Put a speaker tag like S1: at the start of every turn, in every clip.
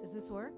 S1: Does this work?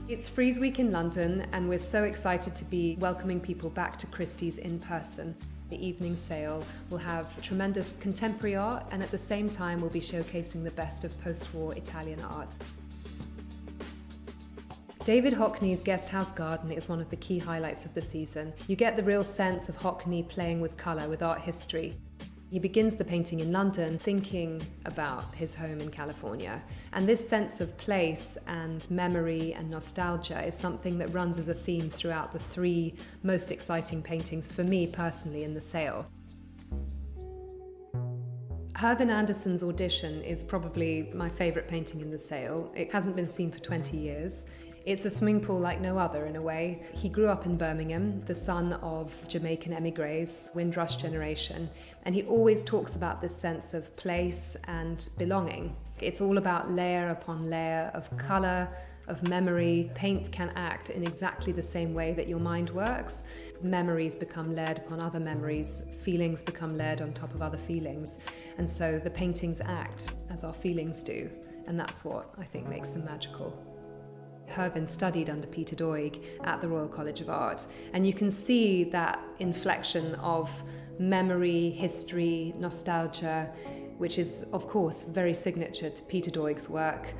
S1: It's Frieze Week in London, and we're so excited to be welcoming people back to Christie's in person. The evening sale will have tremendous contemporary art, and at the same time we'll be showcasing the best of post-war Italian art. David Hockney's Guesthouse Garden is one of the key highlights of the season. You get the real sense of Hockney playing with colour, with art history. He begins the painting in London, thinking about his home in California. And this sense of place and memory and nostalgia is something that runs as a theme throughout the three most exciting paintings for me personally in the sale. Hervin Anderson's Audition is probably my favourite painting in the sale. It hasn't been seen for 20 years. It's a swimming pool like no other in a way. He grew up in Birmingham, the son of Jamaican emigres, Windrush generation, and he always talks about this sense of place and belonging. It's all about layer upon layer of colour, of memory. Paint can act in exactly the same way that your mind works. Memories become layered upon other memories, feelings become layered on top of other feelings, and so the paintings act as our feelings do, and that's what I think makes them magical. Hervin studied under Peter Doig at the Royal College of Art, and you can see that inflection of memory, history, nostalgia, which is, of course, very signature to Peter Doig's work.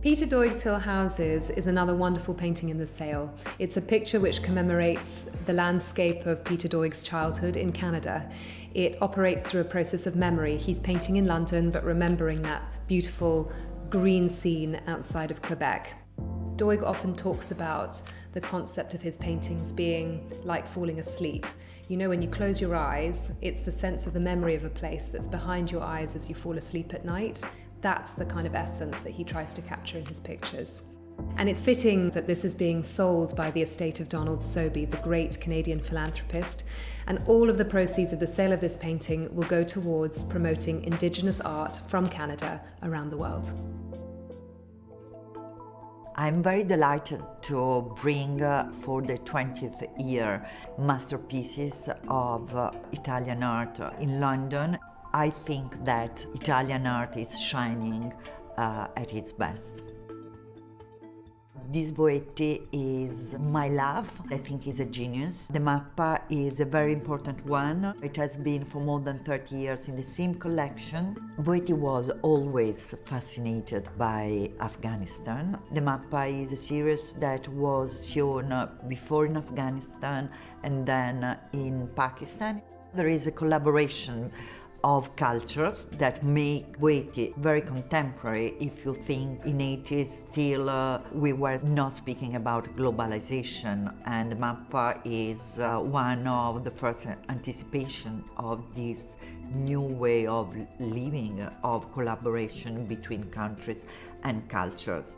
S1: Peter Doig's Hill Houses is another wonderful painting in the sale. It's a picture which commemorates the landscape of Peter Doig's childhood in Canada. It operates through a process of memory. He's painting in London, but remembering that beautiful green scene outside of Quebec. Doig often talks about the concept of his paintings being like falling asleep. You know, when you close your eyes, it's the sense of the memory of a place that's behind your eyes as you fall asleep at night. That's the kind of essence that he tries to capture in his pictures. And it's fitting that this is being sold by the estate of Donald Sobey, the great Canadian philanthropist, and all of the proceeds of the sale of this painting will go towards promoting Indigenous art from Canada around the world.
S2: I'm very delighted to bring for the 20th year masterpieces of Italian art in London. I think that Italian art is shining at its best. This Boetti is my love. I think he's a genius. The Mappa is a very important one. It has been for more than 30 years in the same collection. Boetti was always fascinated by Afghanistan. The Mappa is a series that was shown before in Afghanistan and then in Pakistan. There is a collaboration of cultures that make Boetti very contemporary. If you think in 80s still we were not speaking about globalization, and Mappa is one of the first anticipation of this new way of living, of collaboration between countries and cultures.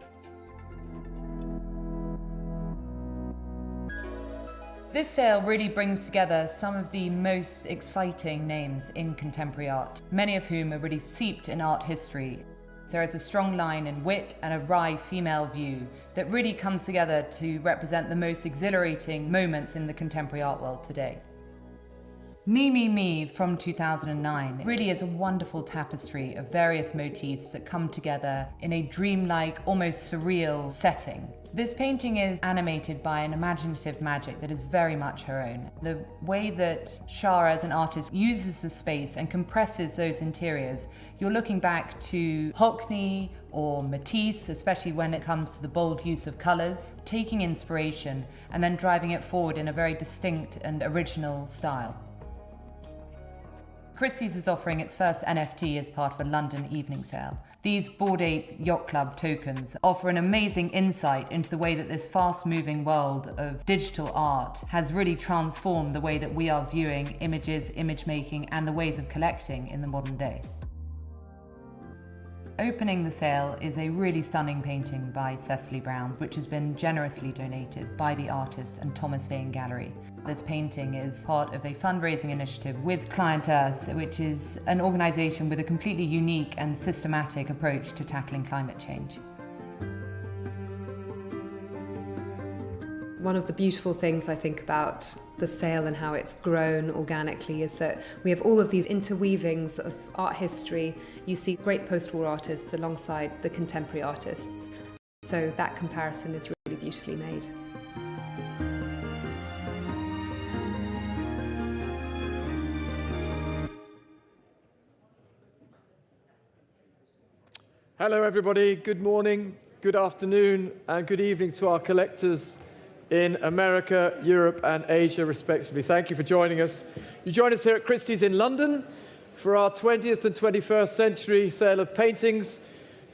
S3: This sale really brings together some of the most exciting names in contemporary art, many of whom are really steeped in art history. There is a strong line in wit and a wry female view that really comes together to represent the most exhilarating moments in the contemporary art world today. Me, Me, Me from 2009 really is a wonderful tapestry of various motifs that come together in a dreamlike, almost surreal setting. This painting is animated by an imaginative magic that is very much her own. The way that Shah as an artist uses the space and compresses those interiors, you're looking back to Hockney or Matisse, especially when it comes to the bold use of colours, taking inspiration and then driving it forward in a very distinct and original style. Christie's is offering its first NFT as part of a London evening sale. These Bored Ape Yacht Club tokens offer an amazing insight into the way that this fast-moving world of digital art has really transformed the way that we are viewing images, image making, and the ways of collecting in the modern day. Opening the sale is a really stunning painting by Cecily Brown, which has been generously donated by the artist and Thomas Dane Gallery. This painting is part of a fundraising initiative with ClientEarth, which is an organisation with a completely unique and systematic approach to tackling climate change.
S1: One of the beautiful things I think about the sale and how it's grown organically is that we have all of these interweavings of art history. You see great post-war artists alongside the contemporary artists. So that comparison is really beautifully made.
S4: Hello everybody, good morning, good afternoon and good evening to our collectors in America, Europe and Asia respectively. Thank you for joining us. You join us here at Christie's in London for our 20th and 21st century sale of paintings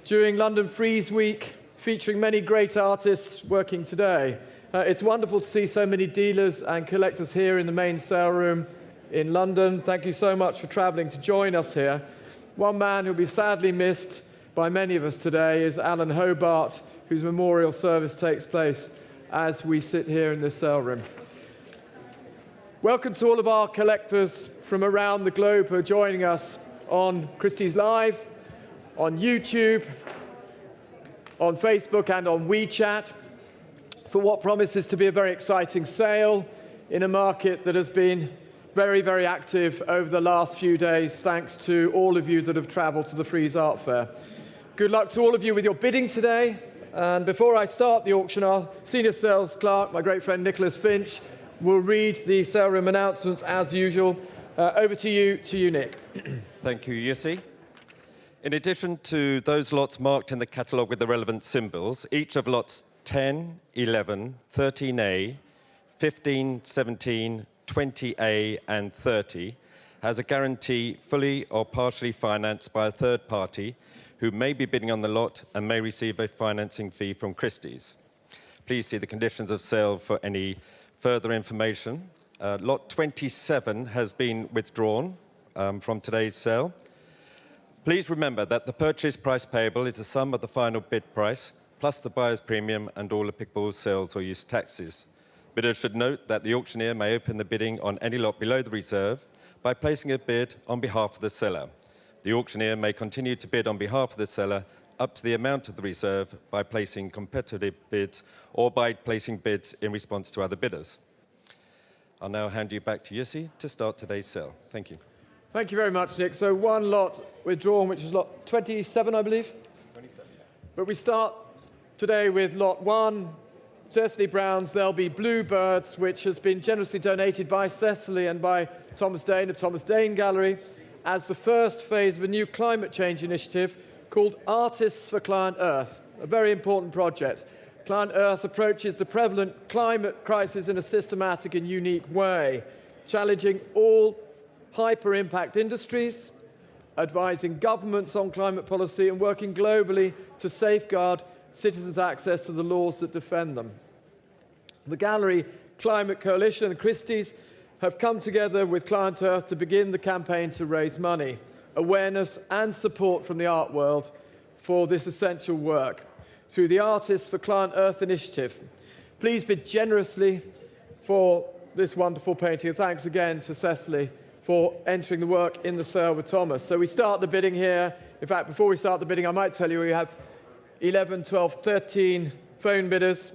S4: during London Frieze Week, featuring many great artists working today. It's wonderful to see so many dealers and collectors here in the main sale room in London. Thank you so much for travelling to join us here. One man who'll be sadly missed by many of us today is Alan Hobart, whose memorial service takes place as we sit here in this sale room. Welcome to all of our collectors from around the globe who are joining us on Christie's Live, on YouTube, on Facebook and on WeChat for what promises to be a very exciting sale in a market that has been very, very active over the last few days, thanks to all of you that have travelled to the Frieze Art Fair. Good luck to all of you with your bidding today. And before I start the auction, our senior sales clerk, my great friend Nicholas Finch, will read the sale room announcements as usual. Over to you, Nick.
S5: Thank you, Yussi. In addition to those lots marked in the catalogue with the relevant symbols, each of lots 10, 11, 13A, 15, 17, 20A and 30 has a guarantee fully or partially financed by a third party who may be bidding on the lot and may receive a financing fee from Christie's. Please see the conditions of sale for any further information. Lot 27 has been withdrawn from today's sale. Please remember that the purchase price payable is the sum of the final bid price, plus the buyer's premium and all applicable sales or use taxes. Bidders should note that the auctioneer may open the bidding on any lot below the reserve by placing a bid on behalf of the seller. The auctioneer may continue to bid on behalf of the seller up to the amount of the reserve by placing competitive bids or by placing bids in response to other bidders. I'll now hand you back to Yussi to start today's sale. Thank you.
S4: Thank you very much, Nick. So one lot withdrawn, which is lot 27, I believe? 27. But we start today with lot 1, Cecily Brown's There'll Be Bluebirds, which has been generously donated by Cecily and by Thomas Dane of Thomas Dane Gallery as the first phase of a new climate change initiative called Artists for ClientEarth, a very important project. ClientEarth approaches the prevalent climate crisis in a systematic and unique way, challenging all hyper-impact industries, advising governments on climate policy and working globally to safeguard citizens' access to the laws that defend them. The Gallery Climate Coalition and Christie's have come together with ClientEarth to begin the campaign to raise money, awareness and support from the art world for this essential work through the Artists for ClientEarth initiative. Please bid generously for this wonderful painting. And thanks again to Cecily for entering the work in the sale with Thomas. So we start the bidding here. In fact, before we start the bidding, I might tell you we have 11, 12, 13 phone bidders.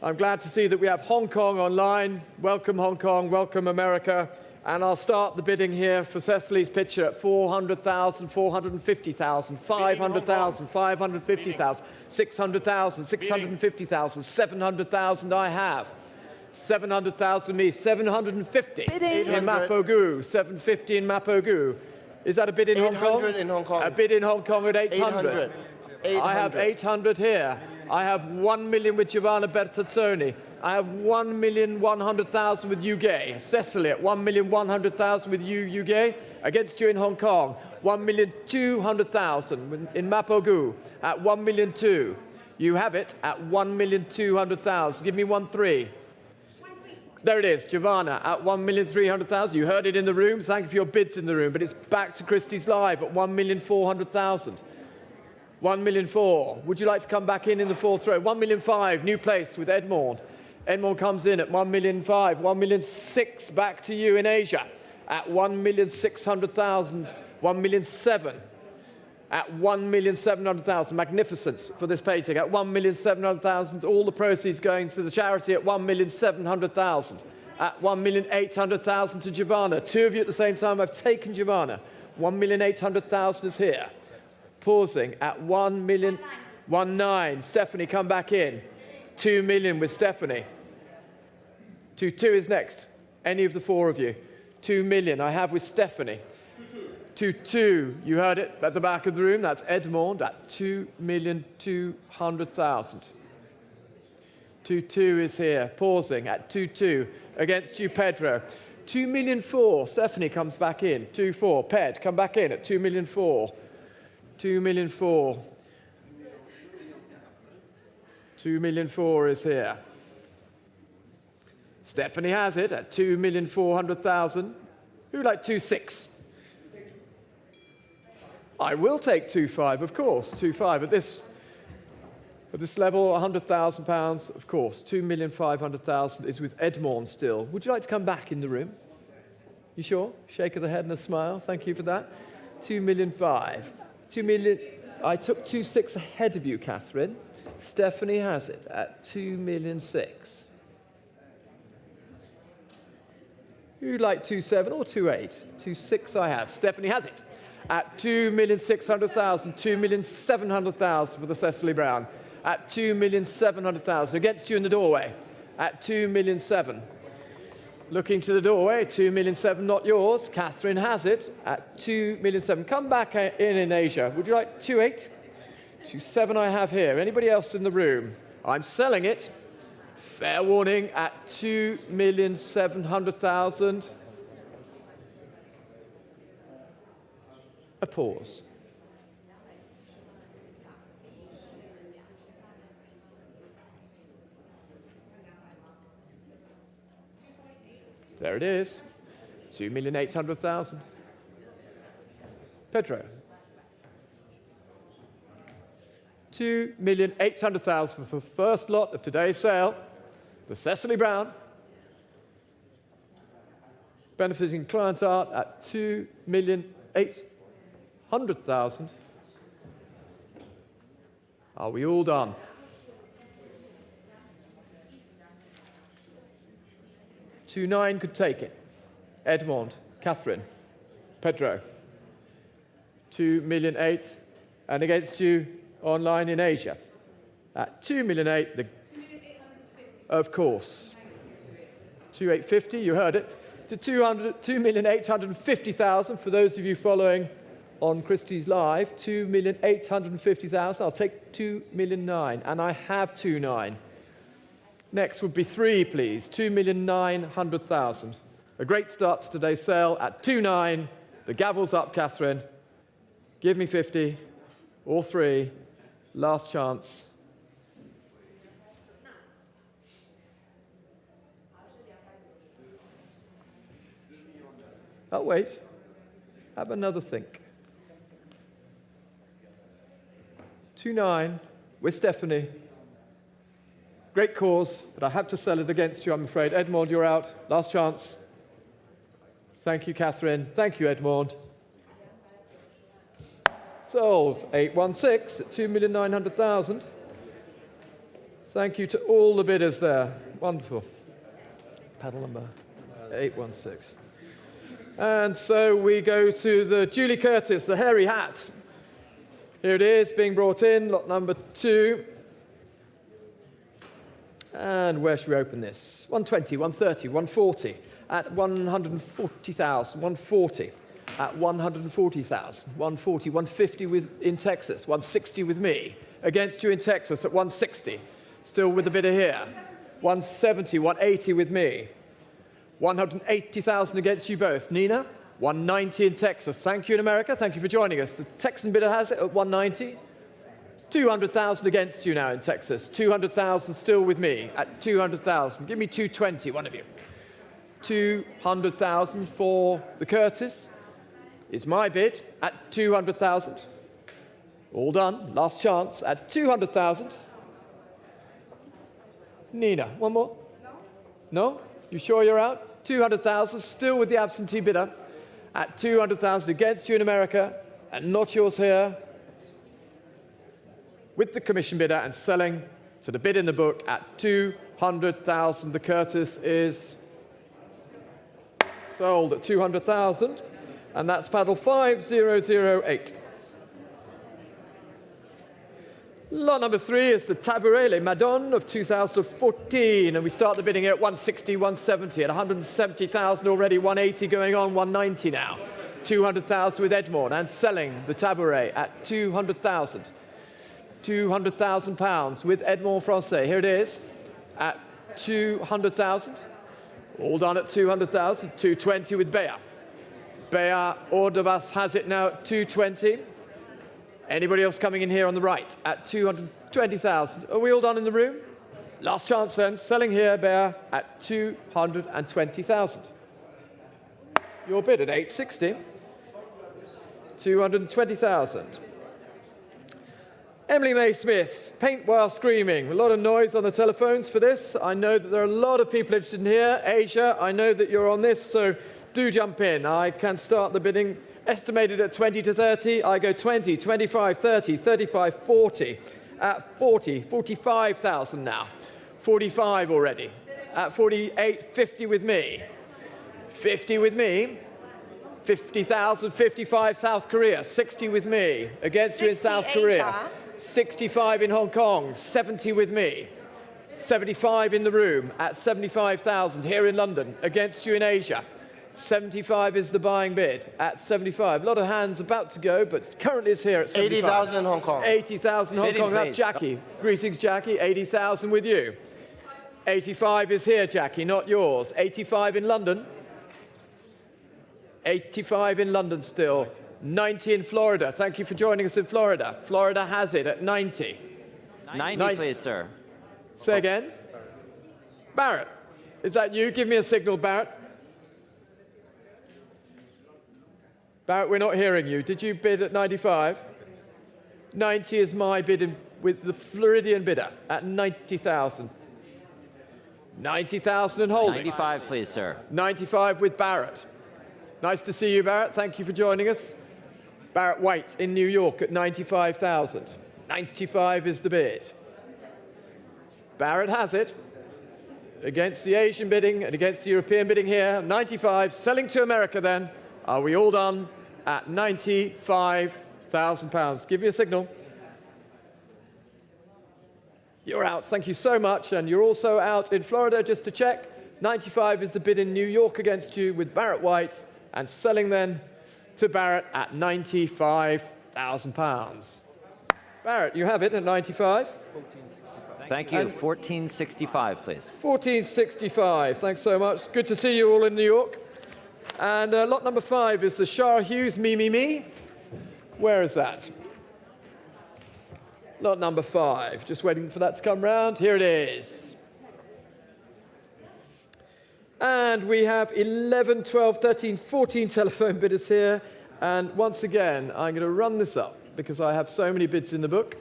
S4: I'm glad to see that we have Hong Kong online. Welcome, Hong Kong. Welcome, America. And I'll start the bidding here for Cecily's picture at 400,000, 450,000, 500,000, 550,000, 600,000, 650,000, 700,000 I have. 700,000 me, 750 in Mappa, 750 in Mappa. Is that a bid in Hong Kong?
S6: 800 in Hong Kong.
S4: A bid in Hong Kong at 800.
S6: 800.
S4: I have 800 here. I have 1 million with Giovanna Bertazzoni. I have 1,100,000 with Doig. Cecily at 1,100,000 with Doig against you in Hong Kong. 1,200,000 in Mappa at 1,200,000. You have it at 1,200,000. Give me 1,300,000. There it is, Giovanna at 1,300,000. You heard it in the room. Thank you for your bids in the room. But it's back to Christie's Live at 1,400,000. 1,400,000. Would you like to come back in the fourth row? 1,500,000. New place with Edmond. Edmond comes in at 1,500,000. 1,600,000. Back to you in Asia at 1,600,000. 1,700,000. At 1,700,000. Magnificent for this painting. At 1,700,000. All the proceeds going to the charity at 1,700,000. At 1,800,000 to Giovanna. Two of you at the same time. I've taken Giovanna. 1,800,000 is here. Pausing at 1,000,000. 1.9. Stephanie, come back in. 2 million with Stephanie. 2.2 is next. Any of the four of you. 2 million I have with Stephanie. 2.2. You heard it at the back of the room. That's Edmond at 2,200,000. 2.2 is here, pausing at 2.2. Against you, Pedro. 2,000,004. Stephanie comes back in. 2.4. Ped, come back in at 2,000,004. 2,000,004. 2,000,004 is here. Stephanie has it at 2,400,000. Who'd like 2.6? I will take 2.5, of course. 2.5 at this level, £100,000, of course. 2,500,000 is with Edmond still. Would you like to come back in the room? You sure? Shake of the head and a smile. Thank you for that. 2,500,000. 2 million. I took 2.6 ahead of you, Catherine. Stephanie has it at 2,600,000. Who'd like 2.7 or 2.8? 2.6 I have. Stephanie has it at 2,600,000. 2,700,000 for the Cecily Brown. At 2,700,000. Against you in the doorway at 2,700,000. Looking to the doorway, 2,700,000, not yours. Catherine has it at 2,700,000. Come back in Asia. Would you like 2.8? 2.7 I have here. Anybody else in the room? I'm selling it. Fair warning at 2,700,000. A pause. There it is. 2,800,000. Pedro. 2,800,000 for the first lot of today's sale. The Cecily Brown. Benefiting ClientEarth at 2,800,000. Are we all done? $2.9 could take it. Edmond, Catherine, Pedro. 2,800,000. And against you online in Asia. At 2,800,000, of course. 2,850, you heard it. To 2,850,000 for those of you following on Christie's Live. 2,850,000. I'll take 2,900,000. And I have 2.9. Next would be 3, please. 2,900,000. A great start to today's sale at 2.9. The gavel's up, Catherine. Give me 50 or 3. Last chance. Oh, wait. Have another think. 2.9 with Stephanie. Great cause, but I have to sell it against you, I'm afraid. Edmond, you're out. Last chance. Thank you, Catherine. Thank you, Edmond. Sold 816 at 2,900,000. Thank you to all the bidders there. Wonderful. Paddle number 816. And so we go to the Julie Curtis, the hairy hat. Here it is, being brought in, lot number 2. And where should we open this? 120, 130, 140, at 140,000, 140, at 140,000, 140, 150 in Texas, 160 with me. Against you in Texas at 160, still with a bidder here. 170, 180 with me. 180,000 against you both. Nina, 190 in Texas. Thank you in America. Thank you for joining us. The Texan bidder has it at 190. 200,000 against you now in Texas. 200,000 still with me at 200,000. Give me 220, one of you. 200,000 for the Curtis is my bid at 200,000. All done. Last chance at 200,000. Nina, one more? No? You sure you're out? 200,000, still with the absentee bidder at 200,000 against you in America, and not yours here. With the commission bidder and selling to the bid in the book at 200,000. The Curtis is sold at 200,000, and that's paddle 5008. Lot number 3 is the Tabouret Les Madone of 2014, and we start the bidding here at 160, 170, at 170,000 already, 180 going on, 190 now. 200,000 with Edmond, and selling the Tabouret at 200,000. 200,000 pounds with Edmond Francais. Here it is at 200,000. All done at 200,000. 220 with Bea. Bea Ordovas has it now at 220. Anybody else coming in here on the right at 220,000? Are we all done in the room? Last chance then. Selling here, Bea, at 220,000. Your bid at 860. 220,000. Emily May Smith, Paint While Screaming. A lot of noise on the telephones for this. I know that there are a lot of people interested in here. Asia, I know that you're on this, so do jump in. I can start the bidding. Estimated at 20 to 30, I go 20, 25, 30, 35, 40. At 40, 45,000 now. 45 already. At 48, 50 with me. 50 with me. 50,000, 55 South Korea. 60 with me. Against you in South Korea. 65 in Hong Kong. 70 with me. 75 in the room at 75,000 here in London. Against you in Asia. 75 is the buying bid at 75. A lot of hands about to go, but currently it's here at 75.
S6: 80,000 Hong Kong.
S4: 80,000 Hong Kong. That's Jackie. Greetings, Jackie. 80,000 with you. 85 is here, Jackie, not yours. 85 in London. 85 in London still. 90 in Florida. Thank you for joining us in Florida. Florida has it at 90.
S7: 90, please, sir.
S4: Say again. Barrett, is that you? Give me a signal, Barrett. Barrett, we're not hearing you. Did you bid at 95? 90 is my bid with the Floridian bidder at 90,000. 90,000 and holding.
S7: 95, please, sir.
S4: 95 with Barrett. Nice to see you, Barrett. Thank you for joining us. Barrett White in New York at 95,000. 95 is the bid. Barrett has it. Against the Asian bidding and against the European bidding here. 95, selling to America then. Are we all done? At £95,000. Give me a signal. You're out. Thank you so much. And you're also out in Florida, just to check. 95 is the bid in New York against you with Barrett White, and selling then to Barrett at £95,000. Barrett, you have it at 95.
S7: Thank you. 1465, please.
S4: 1465. Thanks so much. Good to see you all in New York. And lot number 5 is the Shah Hughes Me, Me, Me. Where is that? Lot number 5. Just waiting for that to come round. Here it is. And we have 11, 12, 13, 14 telephone bidders here. And once again, I'm going to run this up because I have so many bids in the book.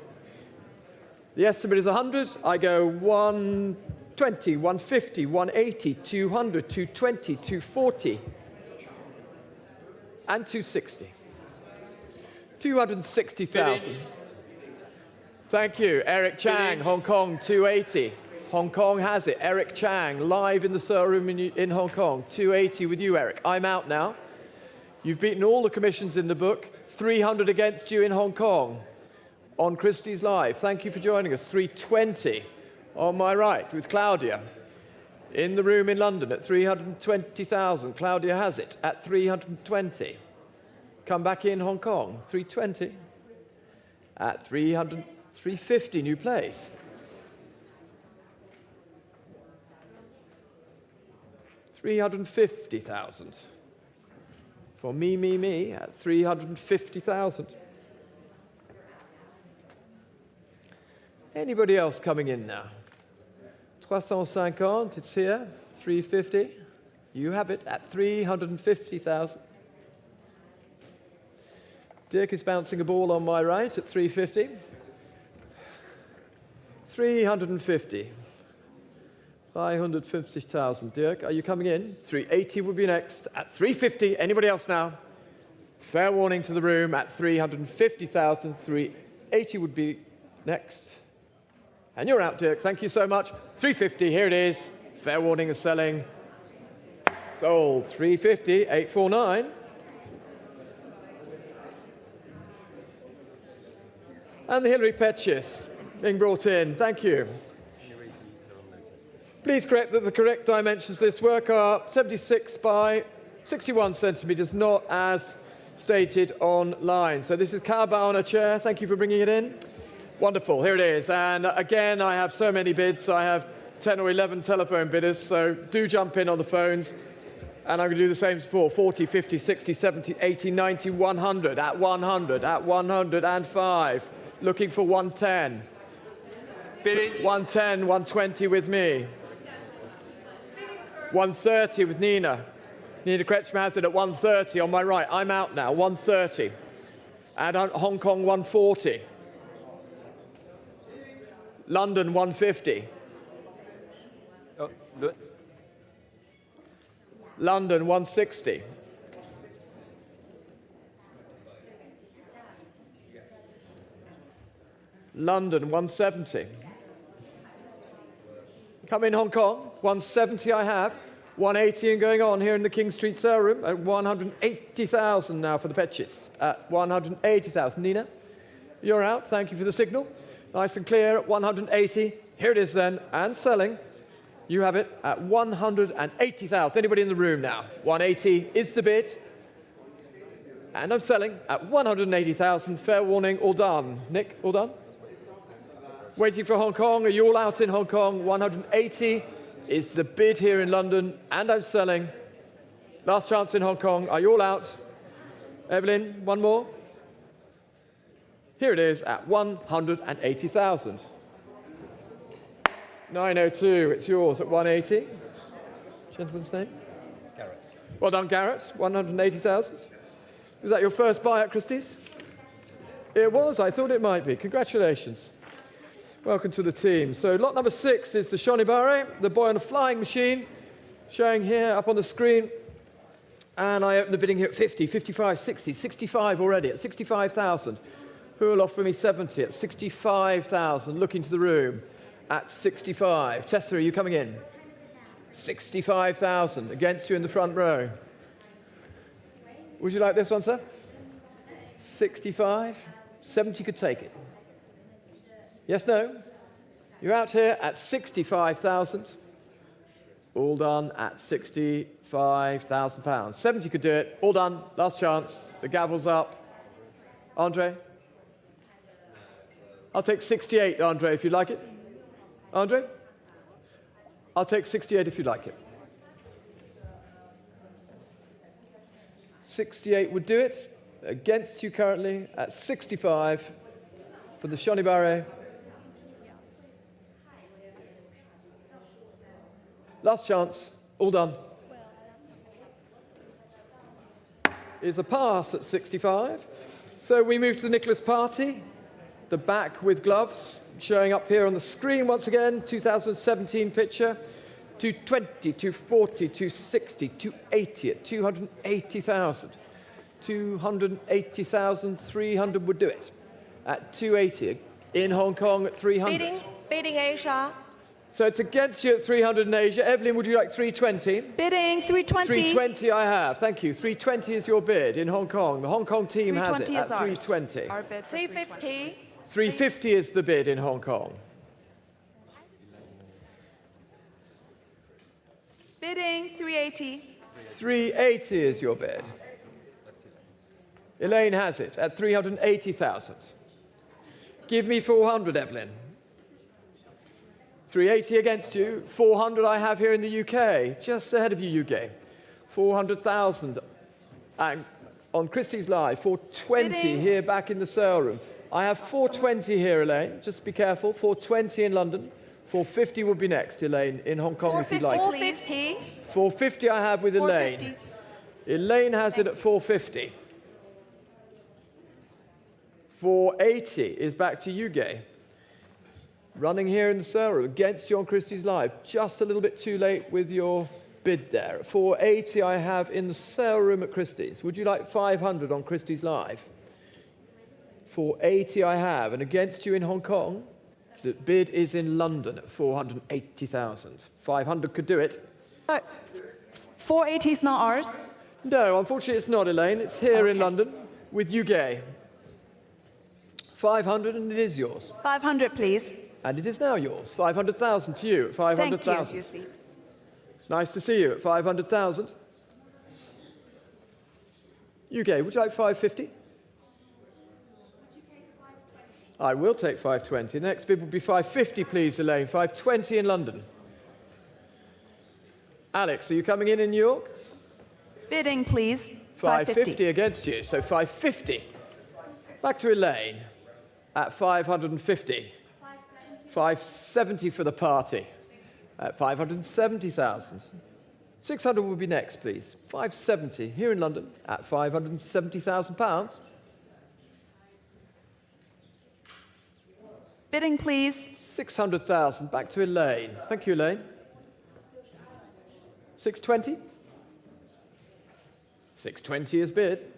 S4: The estimate is 100. I go 120, 150, 180, 200, 220, 240. And 260. 260,000. Thank you. Eric Chang, Hong Kong, 280. Hong Kong has it. Eric Chang, live in the sale room in Hong Kong. 280 with you, Eric. I'm out now. You've beaten all the commissions in the book. 300 against you in Hong Kong on Christie's Live. Thank you for joining us. 320 on my right with Claudia. In the room in London at 320,000. Claudia has it at 320. Come back in Hong Kong, 320. At 350, new place. 350,000. For me at 350,000. Anybody else coming in now? 350, it's here. 350. You have it at 350,000. Dirk is bouncing a ball on my right at 350. 350. 550,000. Dirk, are you coming in? 380 will be next at 350. Anybody else now? Fair warning to the room at 350,000. 380 would be next. And you're out, Dirk. Thank you so much. 350, here it is. Fair warning is selling. Sold. 350, 849. And the Hilary Petchis. being brought in. Thank you. Please correct that the correct dimensions of this work are 76 by 61 centimetres, not as stated online. So this is cowboy on a chair. Thank you for bringing it in. Wonderful. Here it is. And again, I have so many bids. I have 10 or 11 telephone bidders, so do jump in on the phones. And I'm going to do the same as before. 40, 50, 60, 70, 80, 90, 100, at 100, at 105. Looking for 110.
S6: Bidding.
S4: 110, 120 with me. 130 with Nina. Nina Kretschmer has it at 130 on my right. I'm out now, 130. And Hong Kong, 140. London, 150.
S6: Oh, look.
S4: London, 160. London, 170. Come in, Hong Kong, 170 I have. 180 and going on here in the King Street sale room at 180,000 now for the Petches. At 180,000. Nina, you're out. Thank you for the signal. Nice and clear at 180. Here it is then, and selling. You have it at 180,000. Anybody in the room now? 180 is the bid. And I'm selling at 180,000. Fair warning, all done. Nick, all done? Waiting for Hong Kong. Are you all out in Hong Kong? 180 is the bid here in London, and I'm selling. Last chance in Hong Kong. Are you all out? Evelyn, one more. Here it is at 180,000. 902, it's yours at 180. Gentleman's name?
S6: Garrett.
S4: Well done, Garrett. 180,000. Was that your first buy at Christie's? It was. I thought it might be. Congratulations. Welcome to the team. So lot number 6 is the Shonibare, the boy on a flying machine, showing here up on the screen. And I open the bidding here at 50, 55, 60, 65 already at 65,000. Who will offer me 70 at 65,000? Look into the room at 65. Tessa, are you coming in? 65,000 against you in the front row. Would you like this one, sir? 65? 70 could take it. Yes, no? You're out here at 65,000. All done at £65,000. 70 could do it. All done. Last chance. The gavel's up. Andre? I'll take 68, Andre, if you like it. Andre? I'll take 68 if you like it. 68 would do it. Against you currently at 65 for the Shonibare. Last chance. All done. Is a pass at 65. So we move to the Nicholas Party. The back with gloves, showing up here on the screen once again, 2017 picture, 220, 240, 260, 280 at 280,000. 280,000, 300 would do it. At 280, in Hong Kong at 300.
S8: Bidding Asia.
S4: So it's against you at 300 in Asia. Evelyn, would you like 320?
S8: Bidding 320.
S4: 320 I have, thank you. 320 is your bid in Hong Kong. The Hong Kong team has it at 320.
S8: Our bid 350.
S4: 350 is the bid in Hong Kong.
S8: Bidding 380.
S4: 380 is your bid. Elaine has it at 380,000. Give me 400, Evelyn. 380 against you. 400 I have here in the UK, just ahead of you, UK. 400,000. And on Christie's Live, 420
S8: Bidding.
S4: here back in the sale room. I have 420 here, Elaine. Just be careful. 420 in London. 450 would be next, Elaine, in Hong Kong, if you'd like.
S8: 450.
S4: 450 I have with Elaine.
S8: 450.
S4: Elaine has it at 450. 480 is back to you, Gay. Running here in the sale room against you on Christie's Live. Just a little bit too late with your bid there. At 480 I have in the sale room at Christie's. Would you like 500 on Christie's Live? 480 I have. And against you in Hong Kong, the bid is in London at 480,000. 500 could do it.
S8: 480 is not ours.
S4: No, unfortunately it's not, Elaine. It's here in London with you, Gay. 500 and it is yours.
S8: 500, please.
S4: And it is now yours. 500,000 to you at
S8: Thank
S4: 500,000.
S8: you, Yussi.
S4: Nice to see you at 500,000. UK, would you like 550? I will take 520. Next bid will be 550, please, Elaine. 520 in London. Alex, are you coming in New York?
S8: Bidding, please.
S4: 550 against you, so 550. Back to Elaine at 550. 570 for the party at 570,000. 600 will be next, please. 570 here in London at 570,000 pounds.
S8: Bidding, please.
S4: 600,000. Back to Elaine. Thank you, Elaine. 620. 620 is bid.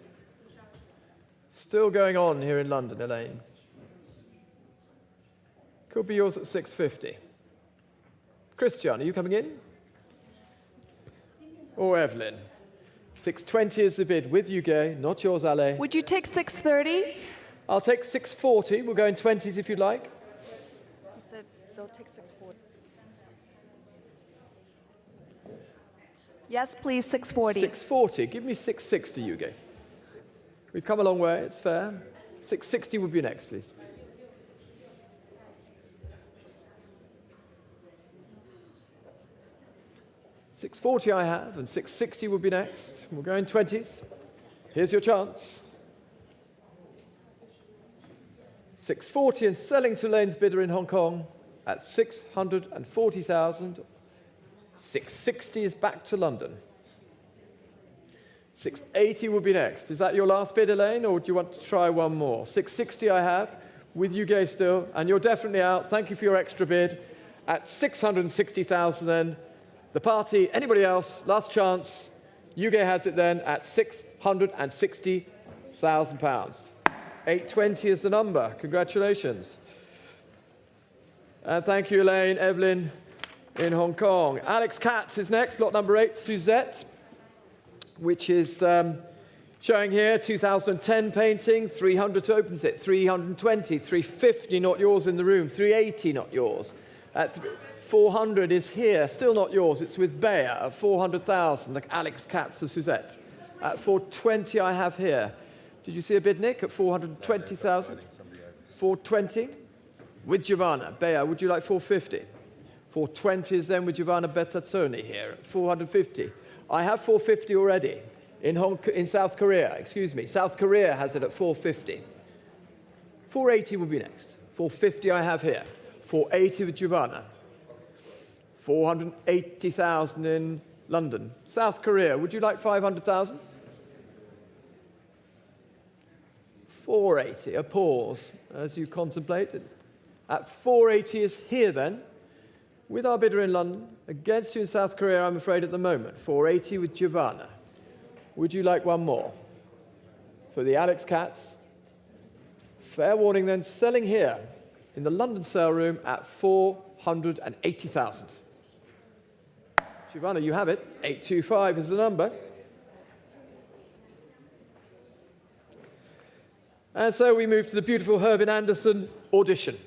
S4: Still going on here in London, Elaine. Could be yours at 650. Christian, are you coming in? Or Evelyn? 620 is the bid with you, Gay, not yours, Ale.
S8: Would you take 630?
S4: I'll take 640. We'll go in 20s if you'd like.
S8: He said they'll take 640. Yes, please, 640.
S4: 640. Give me 660, you Gay. We've come a long way. It's fair. 660 would be next, please. $640 I have, and 660 would be next. We'll go in 20s. Here's your chance. 640 and selling to Lane's bidder in Hong Kong at 640,000. 660 is back to London. 680 will be next. Is that your last bid, Elaine, or do you want to try one more? 660 I have, with you, Gay, still, and you're definitely out. Thank you for your extra bid. At 660,000 then. The party, anybody else, last chance. Yuge has it then at £660,000. 820 is the number. Congratulations. And thank you, Elaine, Evelyn in Hong Kong. Alex Katz is next, lot number 8, Suzette, which is showing here 2010 painting, 300 to opens it, 320, 350 not yours in the room, 380 not yours. At 400 is here, still not yours. It's with Bayer at 400,000, like Alex Katz of Suzette. At 420 I have here. Did you see a bid, Nick, at 420,000? 420? With Giovanna. Bayer, would you like 450? 420 is then with Giovanna Bettazzoni here at 450. I have 450 already in South Korea, excuse me. South Korea has it at 450. 480 will be next. 450 I have here. 480 with Giovanna. 480,000 in London. South Korea, would you like 500,000? 480, a pause as you contemplated. At 480 is here then, with our bidder in London. Against you in South Korea, I'm afraid, at the moment. 480 with Giovanna. Would you like one more? For the Alex Katz. Fair warning then, selling here in the London sale room at 480,000. Giovanna, you have it. 825 is the number. And so we move to the beautiful Hervin Anderson audition.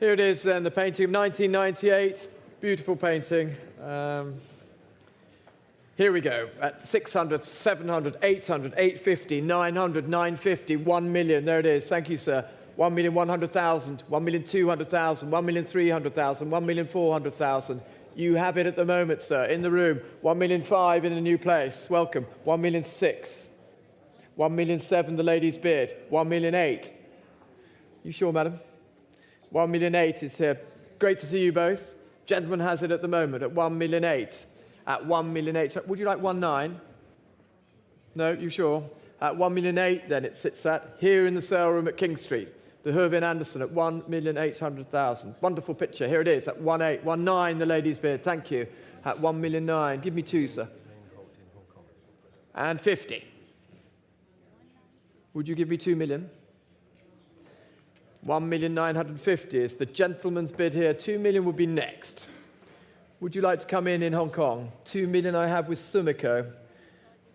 S4: Here it is then, the painting of 1998. Beautiful painting. Here we go, at 600, 700, 800, 850, 900, 950, 1 million. There it is. Thank you, sir. 1,100,000, 1,200,000, 1,300,000, 1,400,000. You have it at the moment, sir, in the room. 1,000,005 in a new place. Welcome. 1,000,006. 1,000,007, the ladies bid. 1,000,008. You sure, madam? 1,000,008 is here. Great to see you both. Gentleman has it at the moment at 1,000,008. At 1,000,008. Would you like 1,900,000? No, you sure? At 1,000,008 then it sits at, here in the sale room at King Street. The Hervin Anderson at 1,800,000. Wonderful picture. Here it is at 1,800,000. 1,900,000 the ladies bid. Thank you. At 1,000,009. Give me two, sir. And 50. Would you give me 2 million? 1,950,000 is the gentleman's bid here. 2 million would be next. Would you like to come in Hong Kong? 2 million I have with Sumiko.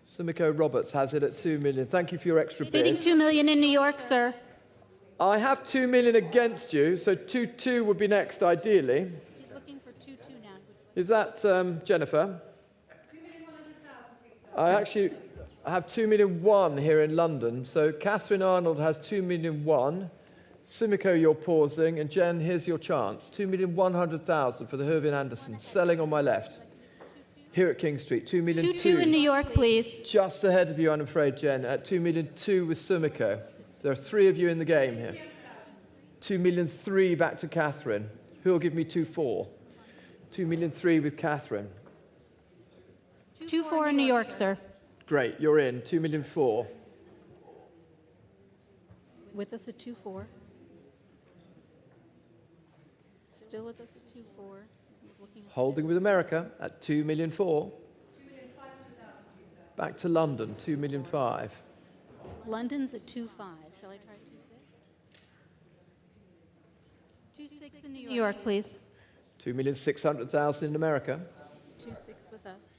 S4: Sumiko Roberts has it at 2 million. Thank you for your extra bid.
S9: Bidding 2 million in New York, sir.
S4: I have 2 million against you, so 2-2 would be next, ideally.
S9: He's looking for 2-2 now.
S4: Is that Jennifer? 2,100,000, I have 2,000,001 here in London. So Catherine Arnold has 2,000,001. Sumiko, you're pausing, and Jen, here's your chance. 2,100,000 for the Hervin Anderson, selling on my left. Here at King Street, 2,000,002.
S9: 2-2 in New York, please.
S4: Just ahead of you, I'm afraid, Jen, at 2,000,002 with Sumiko. There are 3 of you in the game here. 2,000,003 back to Catherine. Who'll give me 2-4? 2,000,003 with Catherine.
S9: 2-4 in New York, sir.
S4: Great, you're in. 2,000,004.
S9: With us at 2-4. Still with us at 2-4. He's looking at
S4: Holding with America at 2,000,004. Back to London, 2,000,005.
S9: London's at 2-5. Shall I try 2-6? 2-6 in New York, please.
S4: 2,600,000 in America.
S9: 2-6 with us.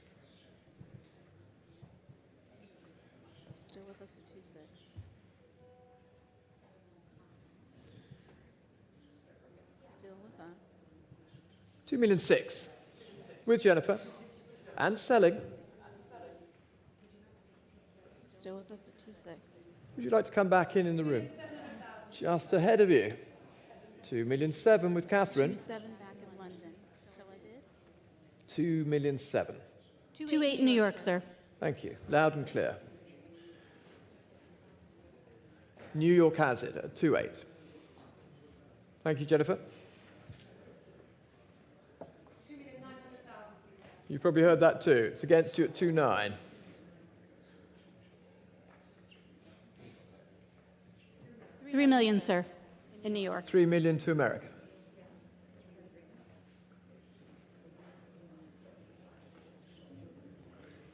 S9: Still with us at 2-6. Still with us.
S4: 2,006,000 with Jennifer. And selling.
S9: Still with us at 2-6.
S4: Would you like to come back in the room? Just ahead of you. 2,007,000 with Catherine.
S9: 2-7 back in London. Shall I bid?
S4: 2,007,000.
S9: 2-8 in New York, sir.
S4: Thank you. Loud and clear. New York has it at 2,800,000. Thank you, Jennifer.
S1: 2,900,000.
S4: You probably heard that too. It's against you at 2,900,000.
S9: 3 million, sir, in New York.
S4: 3 million to America.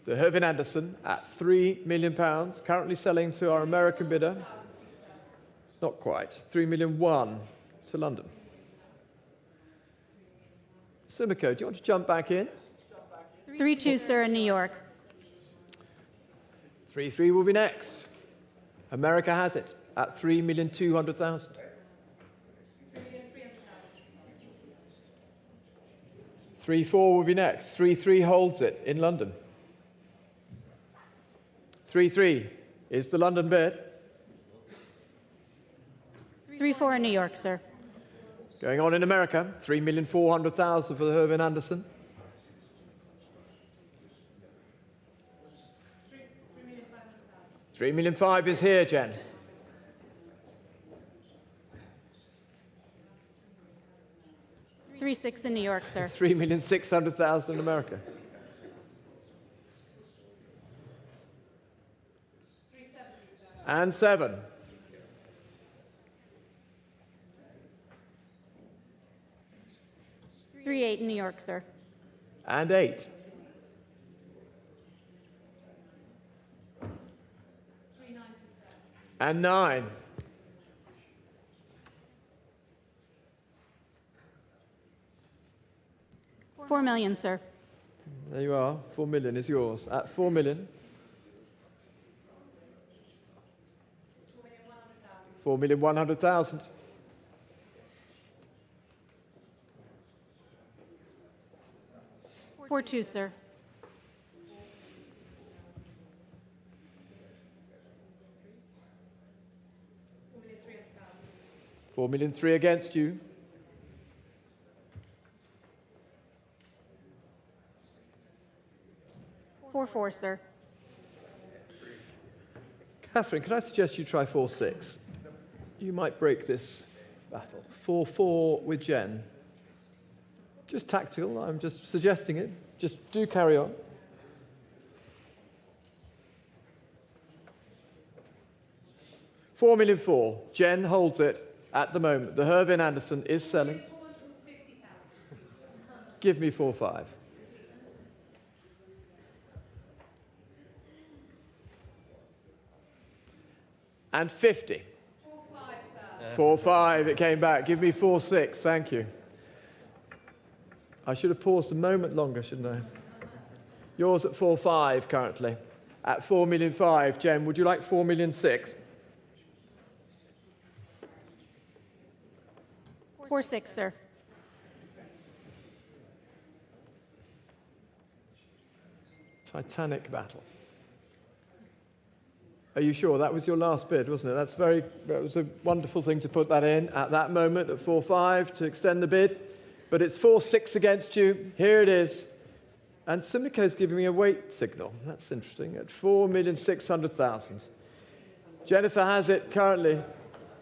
S4: The Hervin Anderson at £3 million, currently selling to our American bidder. Not quite. 3,000,001 to London. Sumiko, do you want to jump back in?
S9: 3-2, sir, in New York.
S4: 3,300,000 will be next. America has it at 3,200,000. 3,400,000 will be next. 3,300,000 holds it in London. 3,300,000 is the London bid.
S9: 3-4 in New York, sir.
S4: Going on in America, 3,400,000 for the Hervin Anderson. 3,500,000 is here, Jen.
S9: 3-6 in New York, sir.
S4: 3,600,000 in America.
S1: 3,700,000.
S4: And 7.
S9: 3-8 in New York, sir.
S4: And 8.
S1: 3,900,000.
S4: And 9.
S9: 4 million, sir.
S4: There you are. 4 million is yours. At 4 million. 4,100,000.
S9: 4-2, sir.
S4: 4,300,000 against you.
S9: 4-4, sir.
S4: Catherine, can I suggest you try 4-6? You might break this battle. 4-4 with Jen. Just tactical, I'm just suggesting it. Just do carry on. $4,400,000. Jen holds it at the moment. The Hervin Anderson is selling.
S1: 450,000.
S4: Give me 4,500,000. And 50. 4-5, it came back. Give me 4-6, thank you. I should have paused a moment longer, shouldn't I? Yours at 4-5 currently. At 4,000,005, Jen, would you like 4,000,006?
S9: 4-6, sir.
S4: Titanic battle. Are you sure? That was your last bid, wasn't it? That was a wonderful thing to put that in at that moment at 4-5 to extend the bid. But it's 4-6 against you. Here it is. And Sumiko's giving me a wait signal. That's interesting. At 4,600,000. Jennifer has it currently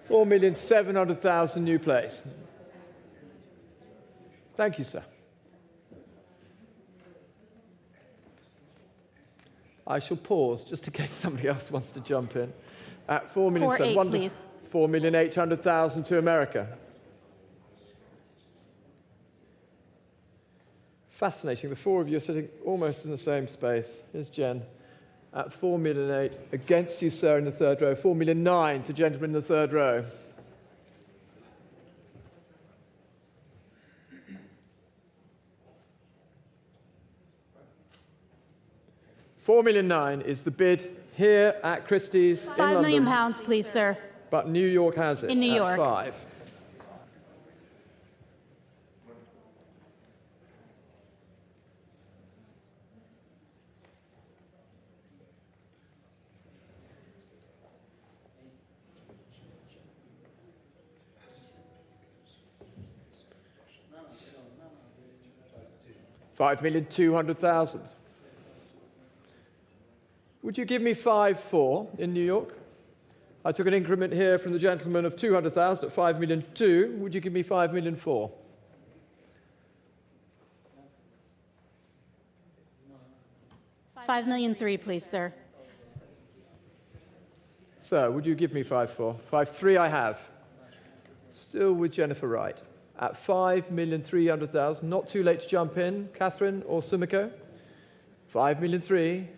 S4: 4,700,000 new place. Thank you, sir. I shall pause just in case somebody else wants to jump in. At
S9: 4-8, please.
S4: 4,800,000 to America. Fascinating. The four of you are sitting almost in the same space. Here's Jen at 4,000,008. Against you, sir, in the third row. 4,000,009 to gentleman in the third row. £4,000,009 is the bid here at Christie's in
S9: £5
S4: London.
S9: million, please, sir.
S4: But New York has it
S9: In New
S4: at
S9: York.
S4: 5. $5,200,000. Would you give me 5-4 in New York? I took an increment here from the gentleman of 200,000 at 5,200,000. Would you give me 5,400,000?
S9: $5,000,003, please, sir.
S4: So, would you give me 5-4? 5-3 I have. Still with Jennifer Wright. At 5,300,000. Not too late to jump in, Catherine or Sumiko. 5,003,000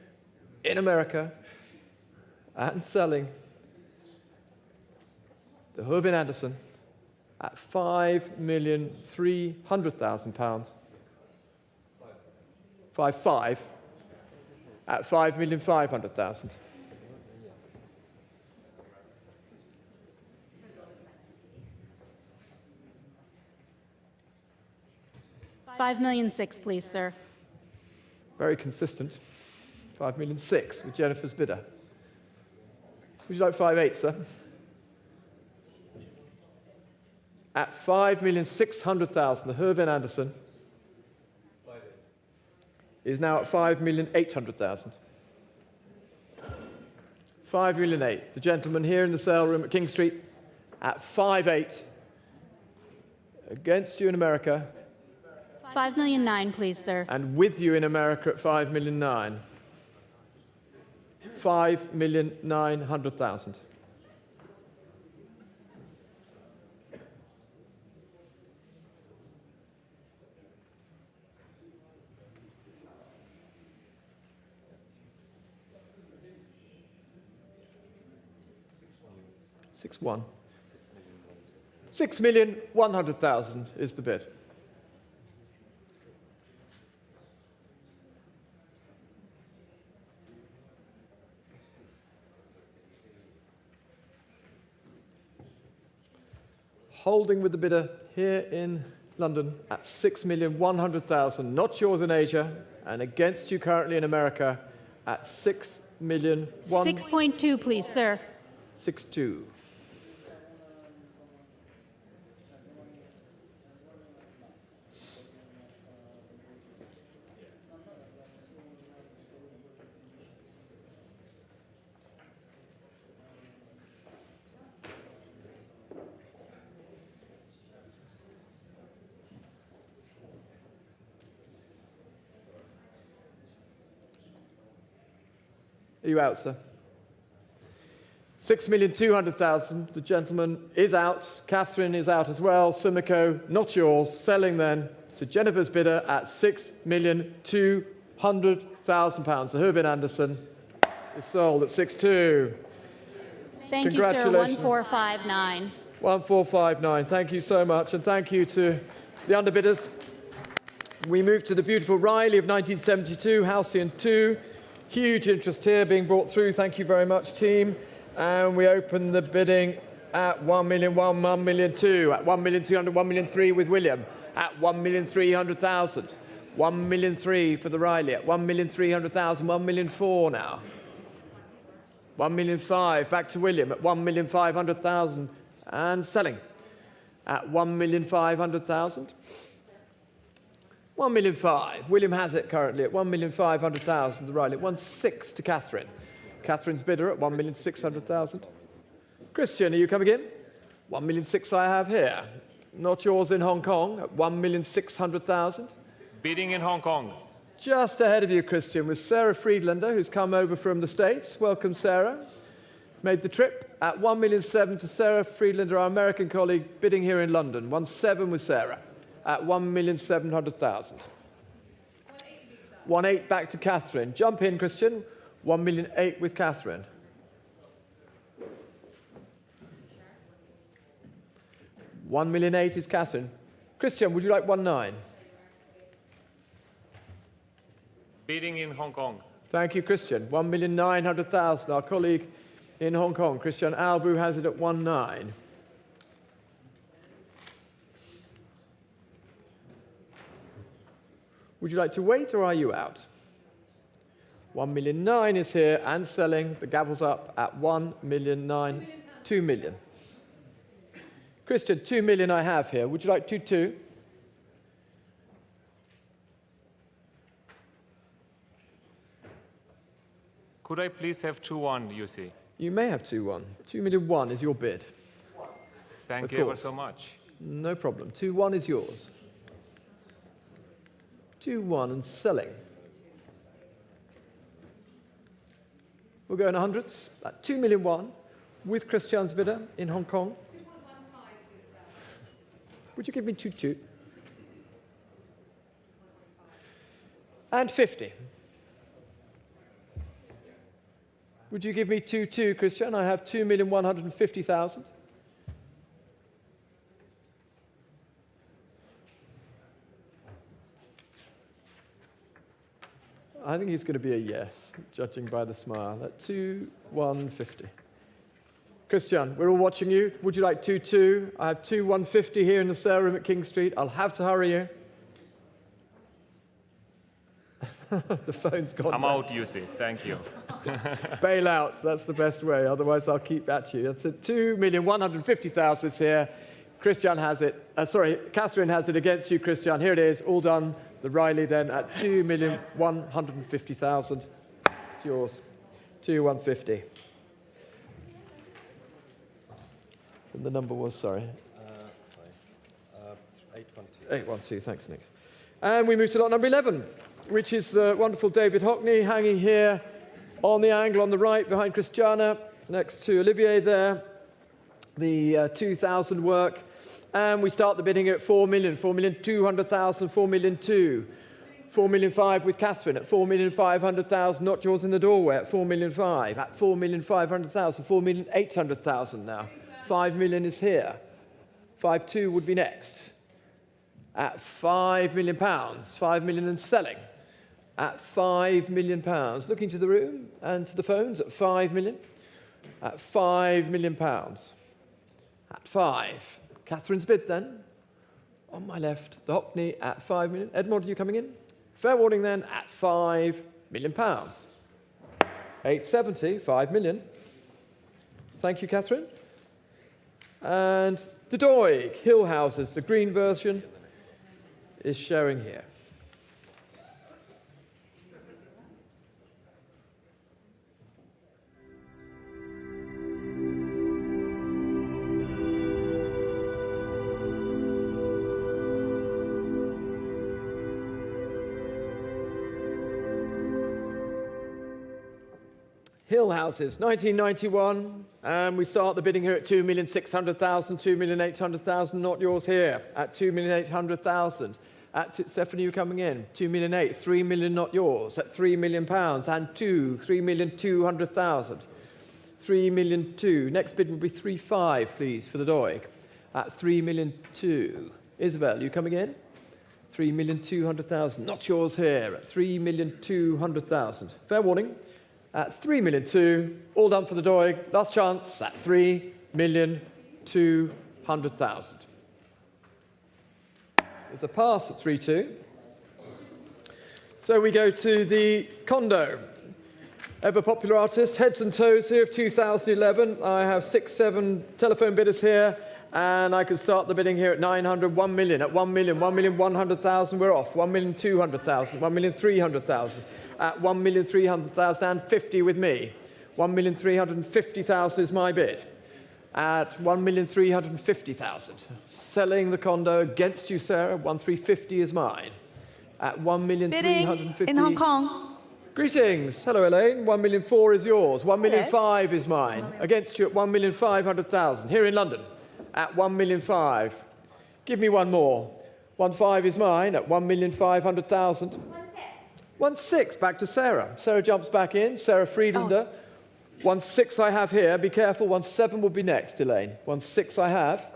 S4: in America and selling the Hervin Anderson at £5,300,000. 5-5 at 5,500,000.
S9: $5,000,006, please, sir.
S4: Very consistent. 5,006,000 with Jennifer's bidder. Would you like 5-8, sir? At 5,600,000, the Hervin Anderson is now at 5,800,000. 5,008,000. The gentleman here in the sale room at King Street at 5-8 against you in America.
S9: $5,009,000, please, sir.
S4: And with you in America at 5,009,000. 5,900,000. $6,100,000 is the bid. Holding with the bidder here in London at 6,100,000, not yours in Asia, and against you currently in America at 6,100,000.
S9: 6.2, please, sir.
S4: 6.2. Are you out, sir? 6,200,000. The gentleman is out. Catherine is out as well. Sumiko, not yours. Selling then to Jennifer's bidder at £6,200,000. So Hervin Anderson is sold at 6.2.
S9: Thank you, sir.
S4: Congratulations.
S9: 1459.
S4: 1459. Thank you so much, and thank you to the underbidders. We move to the beautiful Riley of 1972, Halcyon 2. Huge interest here being brought through. Thank you very much, team. And we open the bidding at 1,001,000, 1,002,000, at 1,200,000, 1,003,000 with William, at 1,300,000. 1,003,000 for the Riley, at 1,300,000, 1,004,000 now. 1,005,000, back to William at 1,500,000 and selling at 1,500,000. 1,005,000. William has it currently at 1,500,000. The Riley at 1,600,000 to Catherine. Catherine's bidder at 1,600,000. Christian, are you coming in? 1,600,000 I have here. Not yours in Hong Kong at 1,600,000.
S6: Bidding in Hong Kong.
S4: Just ahead of you, Christian, was Sarah Friedlander, who's come over from the States. Welcome, Sarah. Made the trip at 1,700,000 to Sarah Friedlander, our American colleague, bidding here in London. 1,700,000 with Sarah at 1,700,000. 1,800,000 back to Catherine. Jump in, Christian. 1,800,000 with Catherine. 1,800,000 is Catherine. Christian, would you like 1,900,000?
S6: Bidding in Hong Kong.
S4: Thank you, Christian. 1,900,000. Our colleague in Hong Kong, Christian Albu, has it at 1,900,000. Would you like to wait, or are you out? 1,900,000 is here and selling. The gavel's up at 1,900,000. 2 million. Christian, 2 million I have here. Would you like 2,200,000?
S6: Could I please have 2-1, you see?
S4: You may have 2,100,000. 2,100,000 is your bid.
S6: Thank
S4: Of
S6: you ever
S4: course.
S6: so much.
S4: No problem. 2,100,000 is yours. 2,100,000 and selling. We'll go in hundreds at 2,100,000 with Christian's bidder in Hong Kong. Would you give me 2,200,000? And 50. Would you give me 2,200,000, Christian? I have 2,150,000. I think it's going to be a yes, judging by the smile. At 2,150. Christian, we're all watching you. Would you like 2,200,000? I have 2,150 here in the sale room at King Street. I'll have to hurry you. The phone's gone.
S6: I'm out, you see. Thank you.
S4: Bail out. That's the best way. Otherwise, I'll keep at you. That's at 2,150,000 is here. Christian has it. Catherine has it against you, Christian. Here it is. All done. The Riley then at 2,150,000. It's yours. 2,150. And the number was, sorry. 812. 812. Thanks, Nick. And we move to lot number 11, which is the wonderful David Hockney, hanging here on the angle on the right behind Christiana, next to Olivier there, the 2,000 work. And we start the bidding at 4,000,000, 4,200,000, 4,200,000. 4,500,000 with Catherine at 4,500,000. Not yours in the doorway at 4,500,000. At 4,500,000, 4,800,000 now. 5 million is here. 5,200,000 would be next. At £5 million, 5 million and selling. At £5 million, looking to the room and to the phones at 5 million. At £5 million. At 5. Catherine's bid then. On my left, the Hockney at 5 million. Edmond, are you coming in? Fair warning then at £5 million. 870, 5 million. Thank you, Catherine. And the Doig, Hill Houses, the green version, is showing here. Hill Houses, 1991, and we start the bidding here at 2,600,000, 2,800,000, not yours here, at 2,800,000. At Stephanie, you coming in, 2,800,000, 3 million not yours, at £3 million, and 3,200,000. 3,200,000. Next bid will be 3,500,000, please, for the Doig. At 3,200,000. Isabel, you coming in? 3,200,000. Not yours here. At 3,200,000. Fair warning. At 3,200,000. All done for the Doig. Last chance at 3,200,000. There's a pass at 3,200,000. So we go to the Condo. Ever popular artist, heads and toes here of 2011. I have 6, 7 telephone bidders here, and I can start the bidding here at 900, 1 million. At 1 million, 1,100,000, we're off. 1,200,000, 1,300,000. At 1,300,000 and 50 with me. 1,350,000 is my bid. At 1,350,000. Selling the Condo against you, Sarah. 1,350 is mine. At 1,350,000.
S8: Bidding in Hong Kong.
S4: Greetings. Hello, Elaine. 1,400,000 is yours. 1,500,000 is mine. Against you at 1,500,000. Here in London at 1,500,000. Give me one more. 1,500,000 is mine at 1,500,000. 1,600,000. Back to Sarah. Sarah jumps back in. Sarah Friedlander. 1,600,000 I have here. Be careful. 1,700,000 will be next, Elaine. 1,600,000 I have.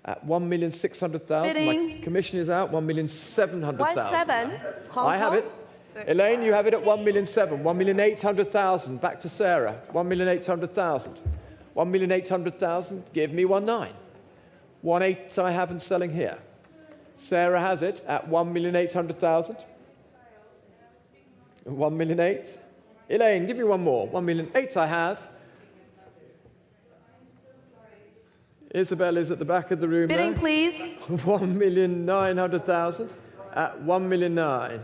S4: At 1,600,000. My commission is out. 1,700,000.
S8: 1,700,000.
S4: I have it. Elaine, you have it at 1,700,000. 1,800,000. Back to Sarah. 1,800,000. 1,800,000. Give me 1,900,000. 1,800,000 I haven't selling here. Sarah has it at 1,800,000. 1,800,000. Elaine, give me one more. 1,800,000 I have. Isabel is at the back of the room.
S8: Bidding,
S4: there.
S8: please.
S4: 1,900,000 at 1,900,000.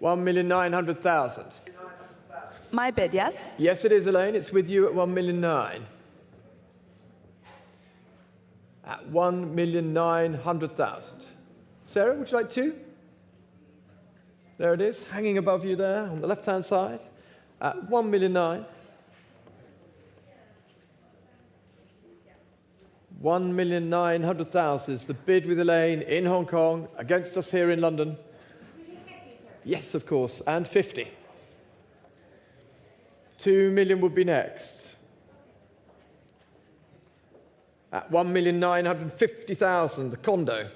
S4: 1,900,000.
S8: My bid, yes?
S4: Yes, it is, Elaine. It's with you at 1,900,000. At 1,900,000. Sarah, would you like 2? There it is, hanging above you there on the left-hand side. At 1,900,000. 1,900,000 is the bid with Elaine in Hong Kong against us here in London.
S10: 50, sir.
S4: Yes, of course, and 50. 2 million would be next. At 1,950,000, the Condo.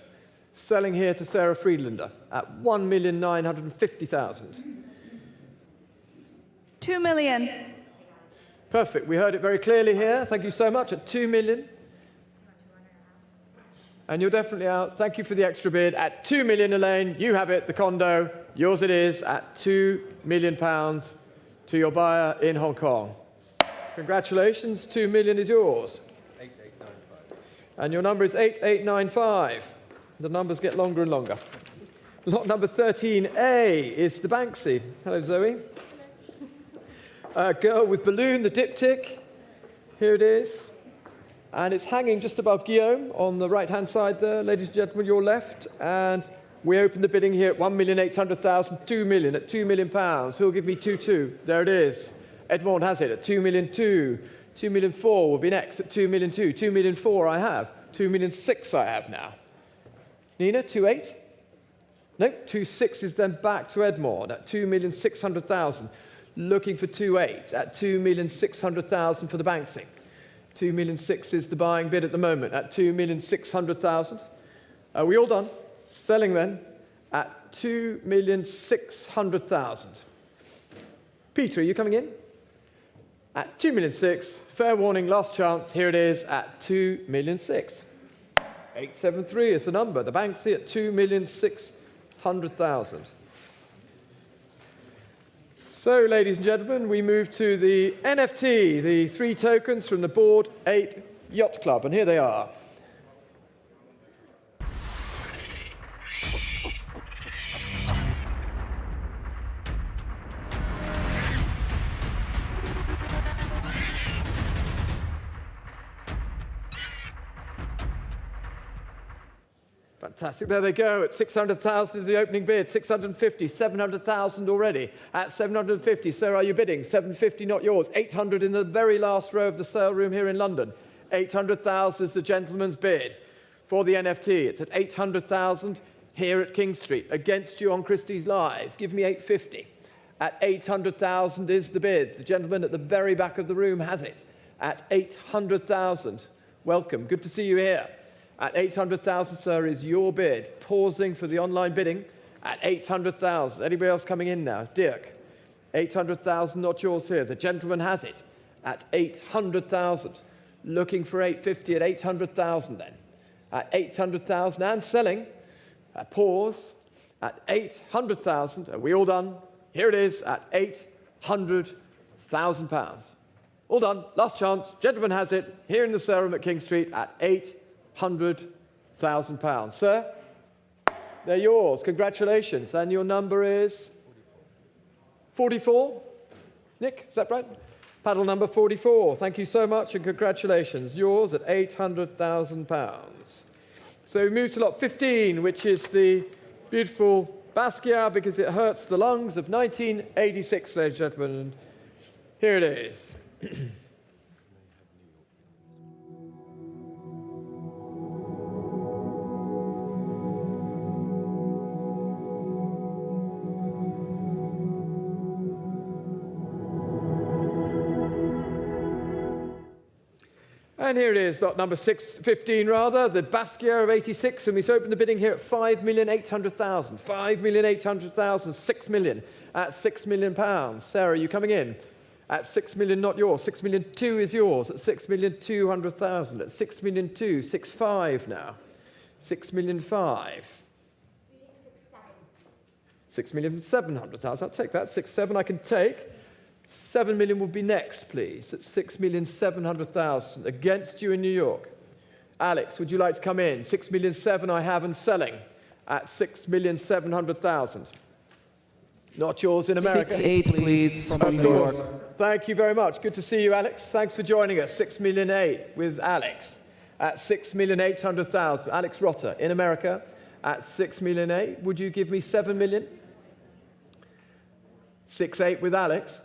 S4: Selling here to Sarah Friedlander at 1,950,000.
S8: 2 million.
S4: Perfect. We heard it very clearly here. Thank you so much. At 2 million. And you're definitely out. Thank you for the extra bid. At 2 million, Elaine, you have it, the Condo. Yours it is at £2 million to your buyer in Hong Kong. Congratulations. 2 million is yours.
S6: 8895.
S4: And your number is 8895. The numbers get longer and longer. Lot number 13A is the Banksy. Hello, Zoe. Girl with balloon, the diptych. Here it is. And it's hanging just above Guillaume on the right-hand side there, ladies and gentlemen, your left. And we open the bidding here at 1,800,000, 2 million, at £2 million. Who'll give me 2,200,000? There it is. Edmond has it at 2,200,000. 2,400,000 will be next at 2,200,000. 2,400,000 I have. 2,600,000 I have now. Nina, 2,800,000? No, 2,600,000 is then back to Edmond at 2,600,000. Looking for 2,800,000 at 2,600,000 for the Banksy. 2,600,000 is the buying bid at the moment at 2,600,000. Are we all done? Selling then at 2,600,000. Peter, are you coming in? At 2,600,000. Fair warning, last chance. Here it is at 2,600,000. 873 is the number. The Banksy at 2,600,000. So, ladies and gentlemen, we move to the NFT, the 3 tokens from the Board 8 Yacht Club, and here they are. Fantastic. There they go. At 600,000 is the opening bid. 650, 700,000 already. At 750, sir, are you bidding? 750, not yours. 800 in the very last row of the sale room here in London. 800,000 is the gentleman's bid for the NFT. It's at 800,000 here at King Street. Against you on Christie's Live. Give me 850. at 800,000 is the bid. The gentleman at the very back of the room has it at 800,000. Welcome, good to see you here. At 800,000, sir, is your bid. Pausing for the online bidding at 800,000. Anybody else coming in now? Dirk, 800,000, not yours here. The gentleman has it at 800,000. Looking for 850 at 800,000 then. At 800,000 and selling. Pause at 800,000. Are we all done? Here it is at 800,000 pounds. All done. Last chance. Gentleman has it here in the sale at King Street at 800,000 pounds. Sir, they're yours. Congratulations. And your number is 44. Nick, is that right? Paddle number 44. Thank you so much and congratulations. Yours at 800,000 pounds. So we move to lot 15, which is the beautiful Basquiat, because it hurts the lungs, of 1986, ladies and gentlemen. And here it is. And here it is, lot number 15 rather, the Basquiat of 86, and we open the bidding here at 5,800,000. 5,800,000, 6 million, at 6 million pounds. Sarah, you coming in? At 6 million, not yours. 6 million 2 is yours at 6,200,000. At 6 million 2, 6.5 now. 6 million 5. 6,700,000. I'll take that. 6.7 I can take. 7 million will be next, please, at 6,700,000 against you in New York. Alex, would you like to come in? 6,700,000 I have and selling at 6,700,000. Not yours in America.
S10: 6.8, please, from New York.
S4: Thank you very much. Good to see you, Alex. Thanks for joining us. 6,800,000 with Alex at 6,800,000. Alex Rotter in America at 6,800,000. Would you give me 7 million? 6.8 with Alex.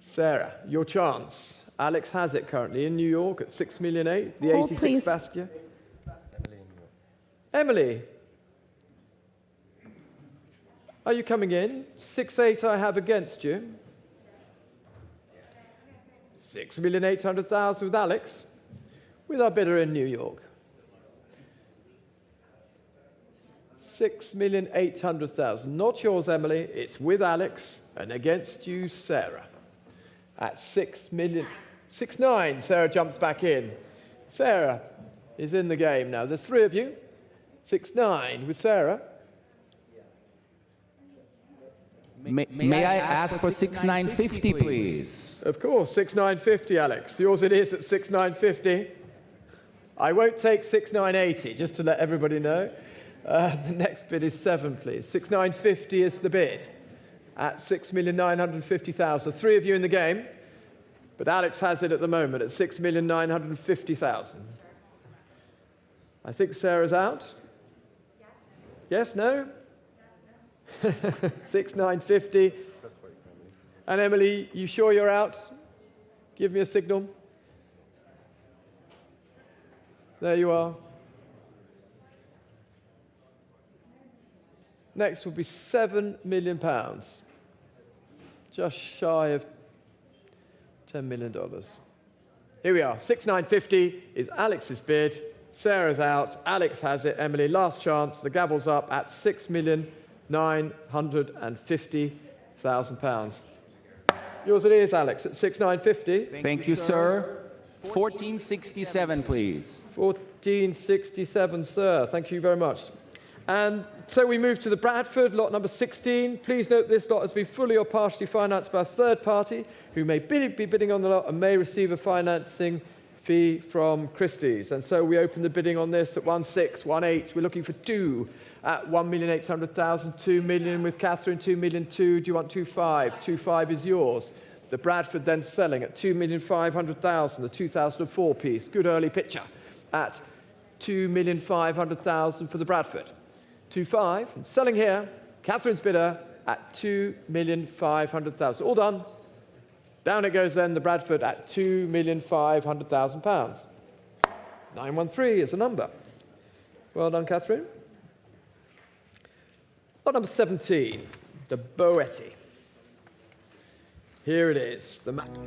S4: Sarah, your chance. Alex has it currently in New York at 6,800,000. The 86 Basquiat. Emily. Are you coming in? 6.8 I have against you. 6,800,000 with Alex. With our bidder in New York. 6,800,000. Not yours, Emily. It's with Alex and against you, Sarah. At 6 million. 6.9, Sarah jumps back in. Sarah is in the game now. There's 3 of you. 6.9 with Sarah.
S10: May I ask for 6,950, please?
S4: Of course, 6,950, Alex. Yours it is at 6,950. I won't take 6,980, just to let everybody know. The next bid is 7, please. 6,950 is the bid at 6,950,000. 3 of you in the game, but Alex has it at the moment at 6,950,000. I think Sarah's out. Yes, no? 6,950. And Emily, you sure you're out? Give me a signal. There you are. Next will be £7 million. Just shy of $10 million. Here we are. 6,950 is Alex's bid. Sarah's out. Alex has it. Emily, last chance. The gavel's up at £6,950,000. Yours it is, Alex, at 6,950.
S10: Thank you, sir. 1467, please.
S4: 1467, sir. Thank you very much. And so we move to the Bradford, lot number 16. Please note this lot has been fully or partially financed by a third party who may be bidding on the lot and may receive a financing fee from Christie's. And so we open the bidding on this at 1,618. We're looking for 2 at 1,800,000, 2 million with Catherine, 2,200,000. Do you want 2.5? 2.5 is yours. The Bradford then selling at 2,500,000, the 2004 piece. Good early picture at 2,500,000 for the Bradford. 2.5, and selling here, Catherine's bidder at 2,500,000. All done. Down it goes then, the Bradford at £2,500,000. 913 is the number. Well done, Catherine. Lot number 17, the Boetti. Here it is, the Mappa.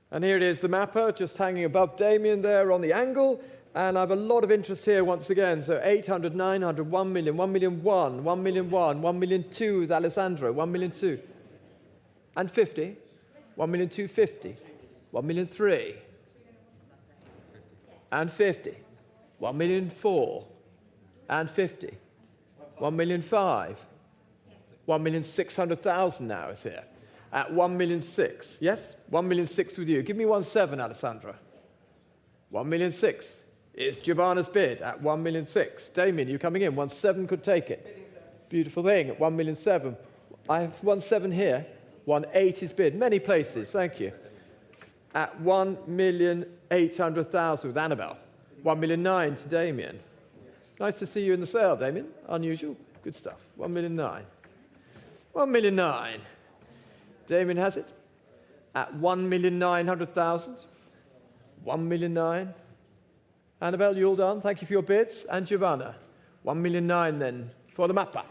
S4: And here it is, the Mappa, just hanging above Damien there on the angle. And I have a lot of interest here once again. So 800, 900, 1 million, 1 million 1, 1 million 1, 1 million 2 with Alessandro, 1 million 2. And 50, 1 million 250, 1 million 3. And 50, 1 million 4. And 50, 1 million 5. 1 million 600,000 now is here. At 1 million 6. Yes? 1 million 6 with you. Give me 1 7, Alessandra. 1 million 6 is Giovanna's bid at 1 million 6. Damien, you coming in? 1 7 could take it. Beautiful thing at 1 million 7. I have 1 7 here. 1 8 is bid. Many places. Thank you. At 1,800,000 with Annabelle. 1 million 9 to Damien. Nice to see you in the sale, Damien. Unusual. Good stuff. 1 million 9. 1 million 9. Damien has it at 1,900,000. 1 million 9. Annabelle, you all done? Thank you for your bids. And Giovanna, 1 million 9 then for the Mappa.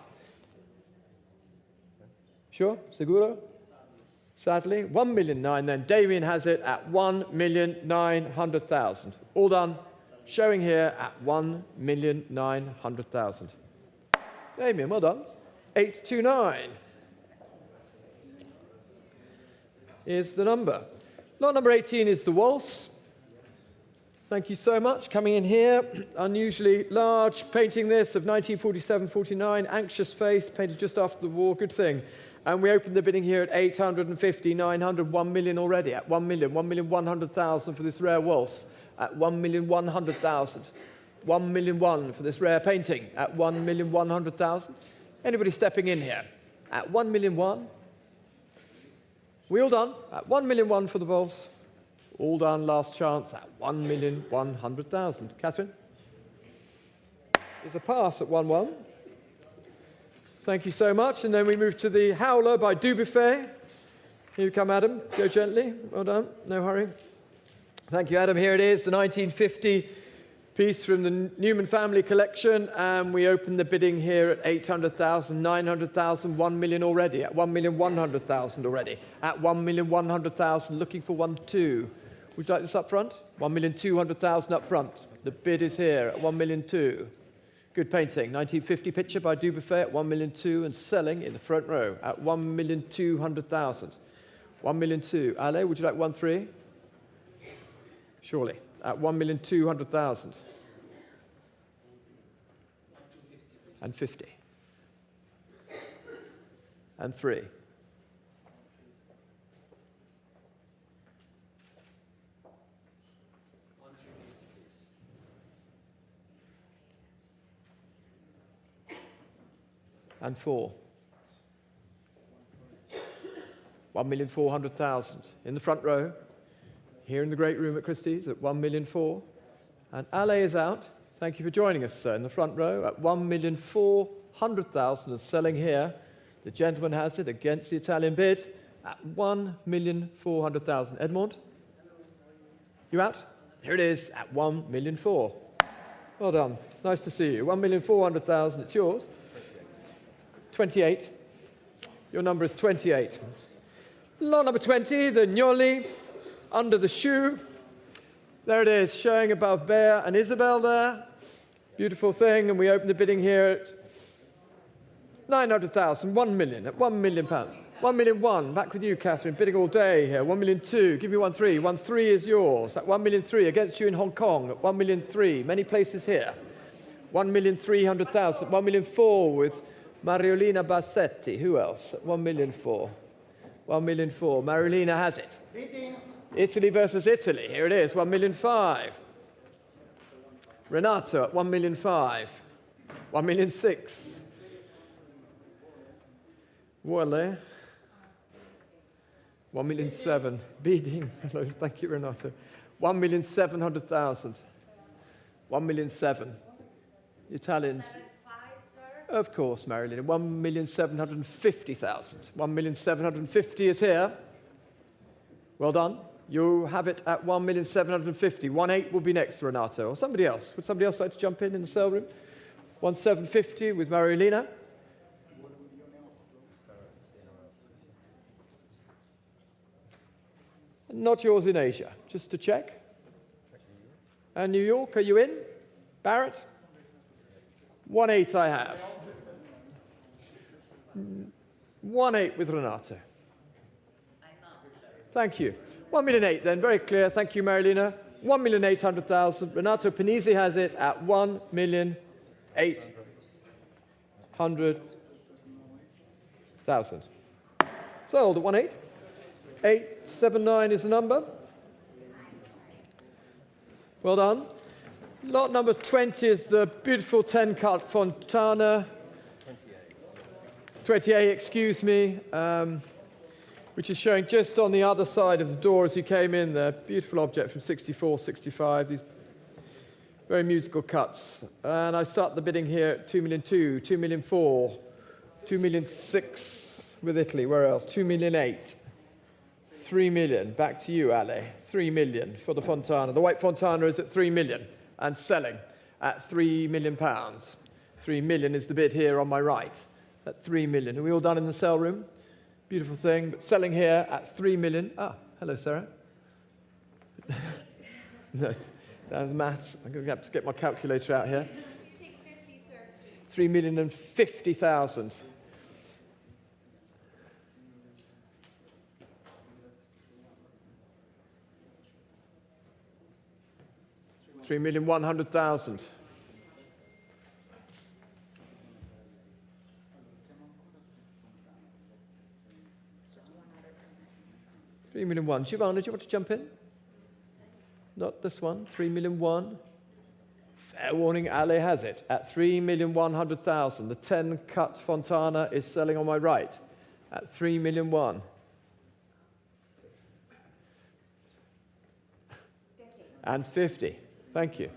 S4: Sure? Seguro? Sadly, 1 million 9 then. Damien has it at 1,900,000. All done. Showing here at 1,900,000. Damien, well done. 829. Is the number. Lot number 18 is the waltz. Thank you so much. Coming in here, unusually large, painting this of 1947-49, anxious face, painted just after the war, good thing. And we opened the bidding here at 850, 900, 1 million already, at 1 million, 1,100,000 for this rare waltz, at 1,100,000. 1 million 1 for this rare painting, at 1,100,000. Anybody stepping in here? At 1 million 1. We all done at 1 million 1 for the waltz. All done, last chance at 1,100,000. Catherine? There's a pass at 1-1. Thank you so much. And then we move to the Howler by Dubuffet. Here you come, Adam. Go gently. Well done. No hurry. Thank you, Adam. Here it is, the 1950 piece from the Newman family collection. And we open the bidding here at 800,000, 900,000, 1 million already, at 1,100,000 already, at 1,100,000, looking for 1 2. Would you like this up front? 1,200,000 up front. The bid is here at 1 million 2. Good painting. 1950 picture by Dubuffet at 1 million 2 and selling in the front row at 1,200,000. 1 million 2. Ale, would you like 1 3? Surely. At 1,200,000. And 50. And 3. And 4. 1,400,000 in the front row. Here in the great room at Christie's at 1,400,000. And Ale is out. Thank you for joining us, sir, in the front row at 1,400,000 and selling here. The gentleman has it against the Italian bid at 1,400,000. Edmond? You out? Here it is at 1,400,000. Well done. Nice to see you. 1,400,000. It's yours. 28. Your number is 28. Lot number 20, the Gnoli. Under the shoe. There it is, showing above Bear and Isabel there. Beautiful thing, and we open the bidding here at 900,000, 1 million, at 1 million pounds. 1 million 1, back with you, Catherine, bidding all day here. 1 million 2, give me 1 3. 1 3 is yours, at 1 million 3, against you in Hong Kong, at 1 million 3, many places here. 1,300,000, 1 million 4 with Mariolina Bassetti. Who else? At 1 million 4. 1 million 4, Mariolina has it.
S11: Bidding.
S4: Italy versus Italy. Here it is, 1 million 5. Renato at 1 million 5. 1 million 6. Wale. 1 million 7. Bidding. Hello, thank you, Renato. 1,700,000. 1 million 7. Italians. Of course, Marilyn. 1,750,000. 1,750 is here. Well done. You have it at 1,750,000. 1.8 will be next, Renato, or somebody else. Would somebody else like to jump in the sale room? 1,750 with Mariolina. Not yours in Asia, just to check. And New York, are you in? Barrett? 1.8 I have. 1.8 with Renato. Thank you. 1,000,008 then, very clear. Thank you, Marilina. 1,800,000. Renato Panizzi has it at 1,800,000. Sold at 1.8. 879 is the number. Well done. Lot number 20 is the beautiful 10-cut Fontana. 28, excuse me, which is showing just on the other side of the door as you came in there. Beautiful object from 64, 65, these very musical cuts. And I start the bidding here at 2,200,000, 2,400,000, 2,600,000 with Italy. Where else? 2,800,000. 3 million. Back to you, Ale. 3 million for the Fontana. The white Fontana is at 3 million and selling at £3 million. 3 million is the bid here on my right. At 3 million. Are we all done in the sale room? Beautiful thing, but selling here at 3 million. Ah, hello, Sarah. No, that's maths. I'm going to have to get my calculator out here.
S11: Take 50, sir.
S4: 3,050,000. $3,100,000. $3,000,001. Giovanna, do you want to jump in? Not this one. $3,000,001. Fair warning, Ale has it at $3,100,000. The 10-cut Fontana is selling on my right at $3,000,001. 50. Thank you.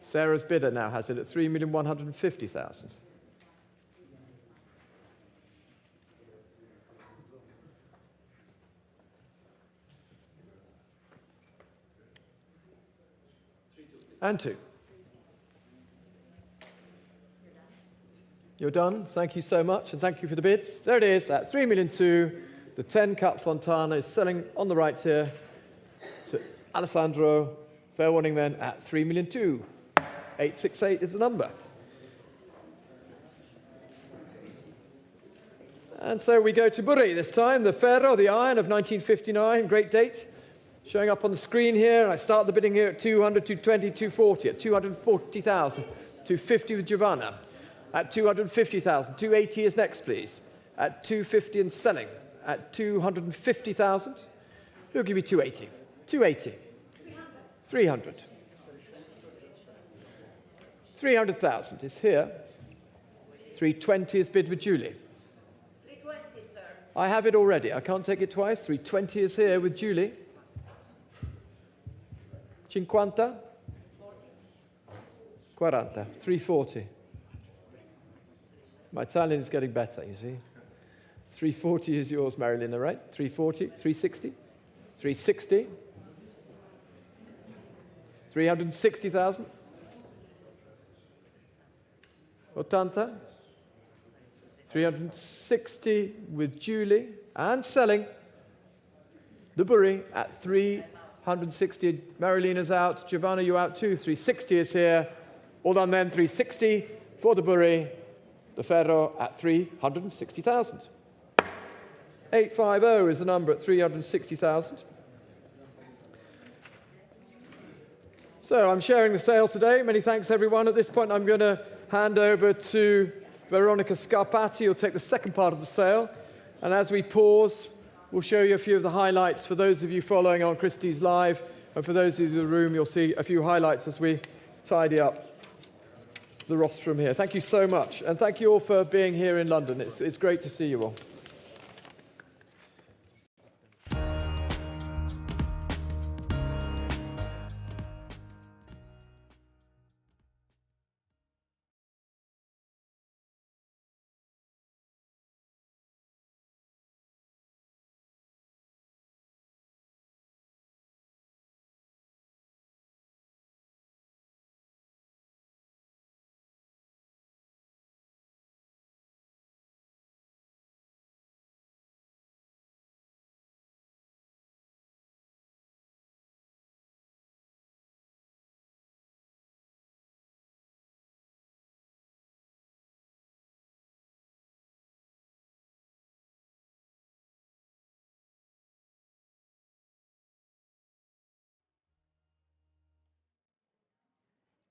S4: Sarah's bidder now has it at $3,150,000. And 2. You're done. Thank you so much, and thank you for the bids. There it is at $3,200,000. The 10-cut Fontana is selling on the right here to Alessandro. Fair warning then at $3,200,000. 868 is the number. And so we go to Burri this time, the Ferro, the iron of 1959, great date. Showing up on the screen here, and I start the bidding here at 200, 220, 240, at 240,000, 250 with Giovanna, at 250,000, 280 is next, please, at 250 and selling, at 250,000. Who'll give you 280? 280. 300. 300,000 is here. 320 is bid with Julie.
S11: 320, sir.
S4: I have it already. I can't take it twice. 320 is here with Julie. 50. 40. 340. My Italian is getting better, you see. 340 is yours, Marilina, right? 340, 360, 360, 360,000. 80, 360 with Julie, and selling the Burri at 360. Marilina's out. Giovanna, you out too. 360 is here. All done then. 360 for the Burri. The Ferro at 360,000. 850 is the number at 360,000. So I'm sharing the sale today. Many thanks, everyone. At this point, I'm going to hand over to Veronica Scarpati, who'll take the second part of the sale. And as we pause, we'll show you a few of the highlights. For those of you following on Christie's Live, and for those of you in the room, you'll see a few highlights as we tidy up the rostrum here. Thank you so much. And thank you all for being here in London. It's great to see you all.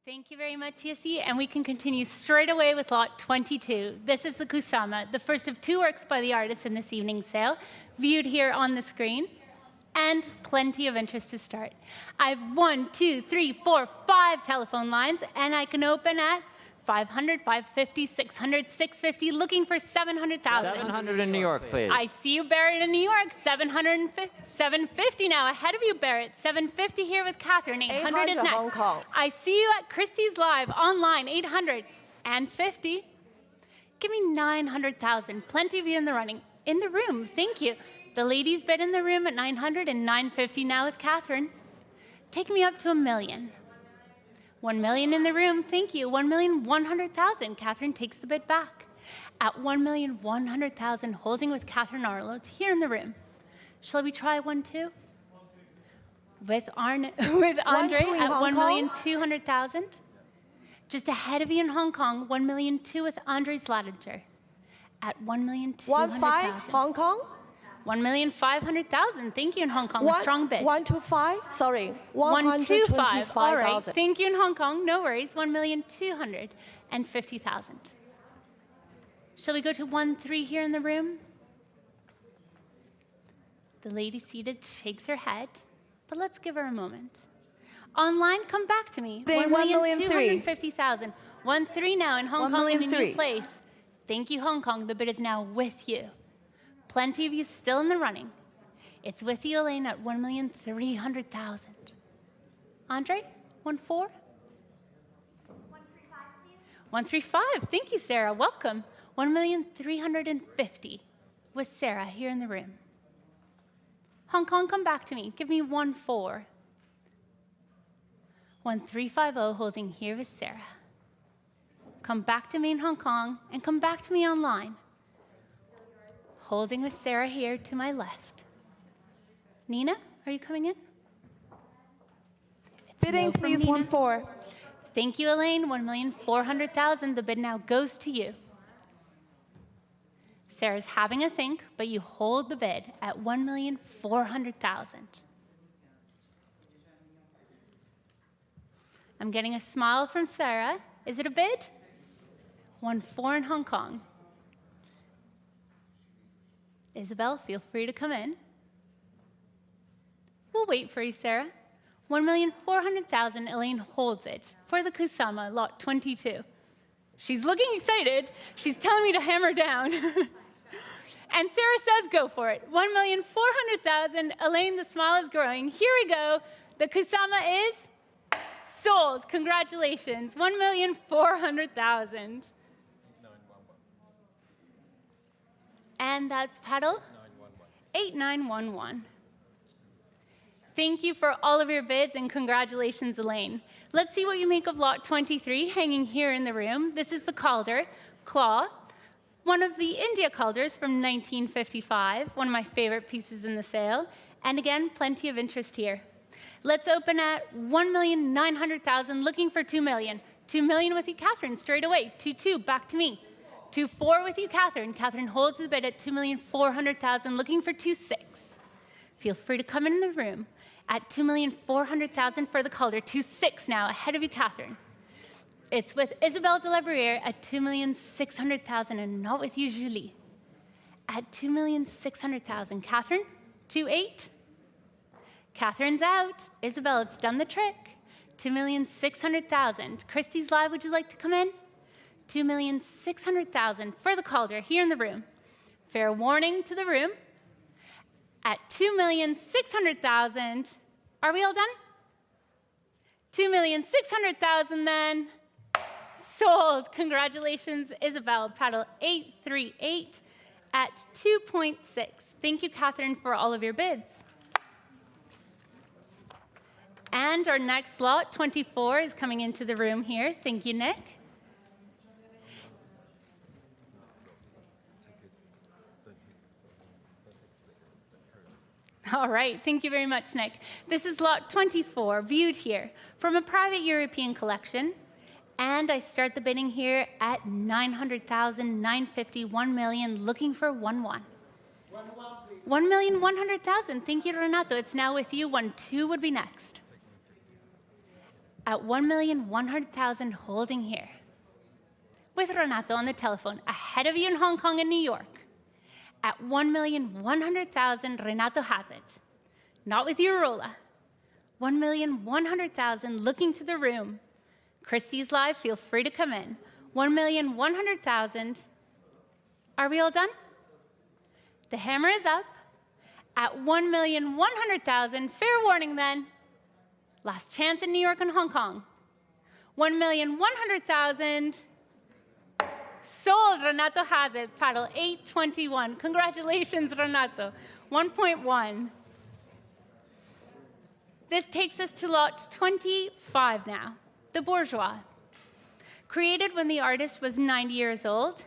S12: Thank you very much, Yussi, and we can continue straight away with lot 22. This is the Kusama, the first of 2 works by the artist in this evening's sale, viewed here on the screen, and plenty of interest to start. I have 1, 2, 3, 4, 5 telephone lines, and I can open at 500, 550, 600, 650, looking for 700,000.
S7: 700 in New York, please.
S12: I see you, Barrett, in New York. 750 now, ahead of you, Barrett. 750 here with Catherine. 800 is next.
S8: Hong Kong.
S12: I see you at Christie's Live online. 850. Give me 900,000. Plenty of you in the running. In the room, thank you. The ladies bid in the room at 900 and 950 now with Catherine. Take me up to 1 million. 1 million in the room, thank you. 1,100,000. Catherine takes the bid back. At 1,100,000, holding with Catherine Arlo here in the room. Shall we try 1, 2? With Andre at 1,200,000. Just ahead of you in Hong Kong, 1,200,000 with Andre Sladinger. At 1,200,000.
S8: 15 Hong Kong.
S12: 1,500,000. Thank you in Hong Kong. A strong bid.
S8: 125. Sorry.
S12: 125. All right.
S8: 125,000.
S12: Thank you in Hong Kong. No worries. 1,250,000. Shall we go to 1,300,000 here in the room? The lady seated shakes her head, but let's give her a moment. Online, come back to me. 1,250,000. 1,300,000 now in Hong Kong in a new place. Thank you, Hong Kong. The bid is now with you. Plenty of you still in the running. It's with you, Elaine, at 1,300,000. Andre, 1,400,000? 135, thank you, Sarah. Welcome. 1,350,000 with Sarah here in the room. Hong Kong, come back to me. Give me 1,400,000. 1,350 holding here with Sarah. Come back to me in Hong Kong and come back to me online. Holding with Sarah here to my left. Nina, are you coming in?
S8: Bidding, please, 1,400,000.
S12: Thank you, Elaine. 1,400,000. The bid now goes to you. Sarah's having a think, but you hold the bid at 1,400,000. I'm getting a smile from Sarah. Is it a bid? 1,400,000 in Hong Kong. Isabel, feel free to come in. We'll wait for you, Sarah. 1,400,000, Elaine holds it for the Kusama, lot 22. She's looking excited. She's telling me to hammer down. And Sarah says, go for it. 1,400,000, Elaine, the smile is growing. Here we go. The Kusama is sold. Congratulations. 1,400,000. And that's paddle 8911. Thank you for all of your bids and congratulations, Elaine. Let's see what you make of lot 23 hanging here in the room. This is the Calder Claw, one of the India Calders from 1955, one of my favorite pieces in the sale. And again, plenty of interest here. Let's open at 1,900,000, looking for 2 million. 2 million with you, Catherine, straight away. 2,200,000, back to me. 2,400,000 with you, Catherine. Catherine holds the bid at 2,400,000, looking for 2,600,000. Feel free to come in the room at 2,400,000 for the Calder. 2,600,000 now, ahead of you, Catherine. It's with Isabelle de la Bruyere at 2,600,000 and not with you, Julie. At 2,600,000. Catherine, 2,800,000. Catherine's out. Isabel, it's done the trick. 2,600,000. Christie's Live, would you like to come in? 2,600,000 for the Calder here in the room. Fair warning to the room. At 2,600,000, are we all done? 2,600,000 then. Sold. Congratulations, Isabel. Paddle 838 at 2.6. Thank you, Catherine, for all of your bids. And our next lot, 24, is coming into the room here. Thank you, Nick. All right, thank you very much, Nick. This is lot 24, viewed here from a private European collection. And I start the bidding here at 900,000, 950, 1 million, looking for 1,100,000. 1,100,000. Thank you, Renato. It's now with you. 1,200,000 would be next. at 1,100,000 holding here. With Renato on the telephone, ahead of you in Hong Kong and New York. At 1,100,000, Renato has it. Not with you, Rolla. 1,100,000 looking to the room. Christie's live, feel free to come in. 1,100,000. Are we all done? The hammer is up. At 1,100,000, fair warning then. Last chance in New York and Hong Kong. 1,100,000. Sold, Renato has it, paddle 821. Congratulations, Renato, 1.1. This takes us to lot 25 now, the Bourgeois. Created when the artist was 90 years old,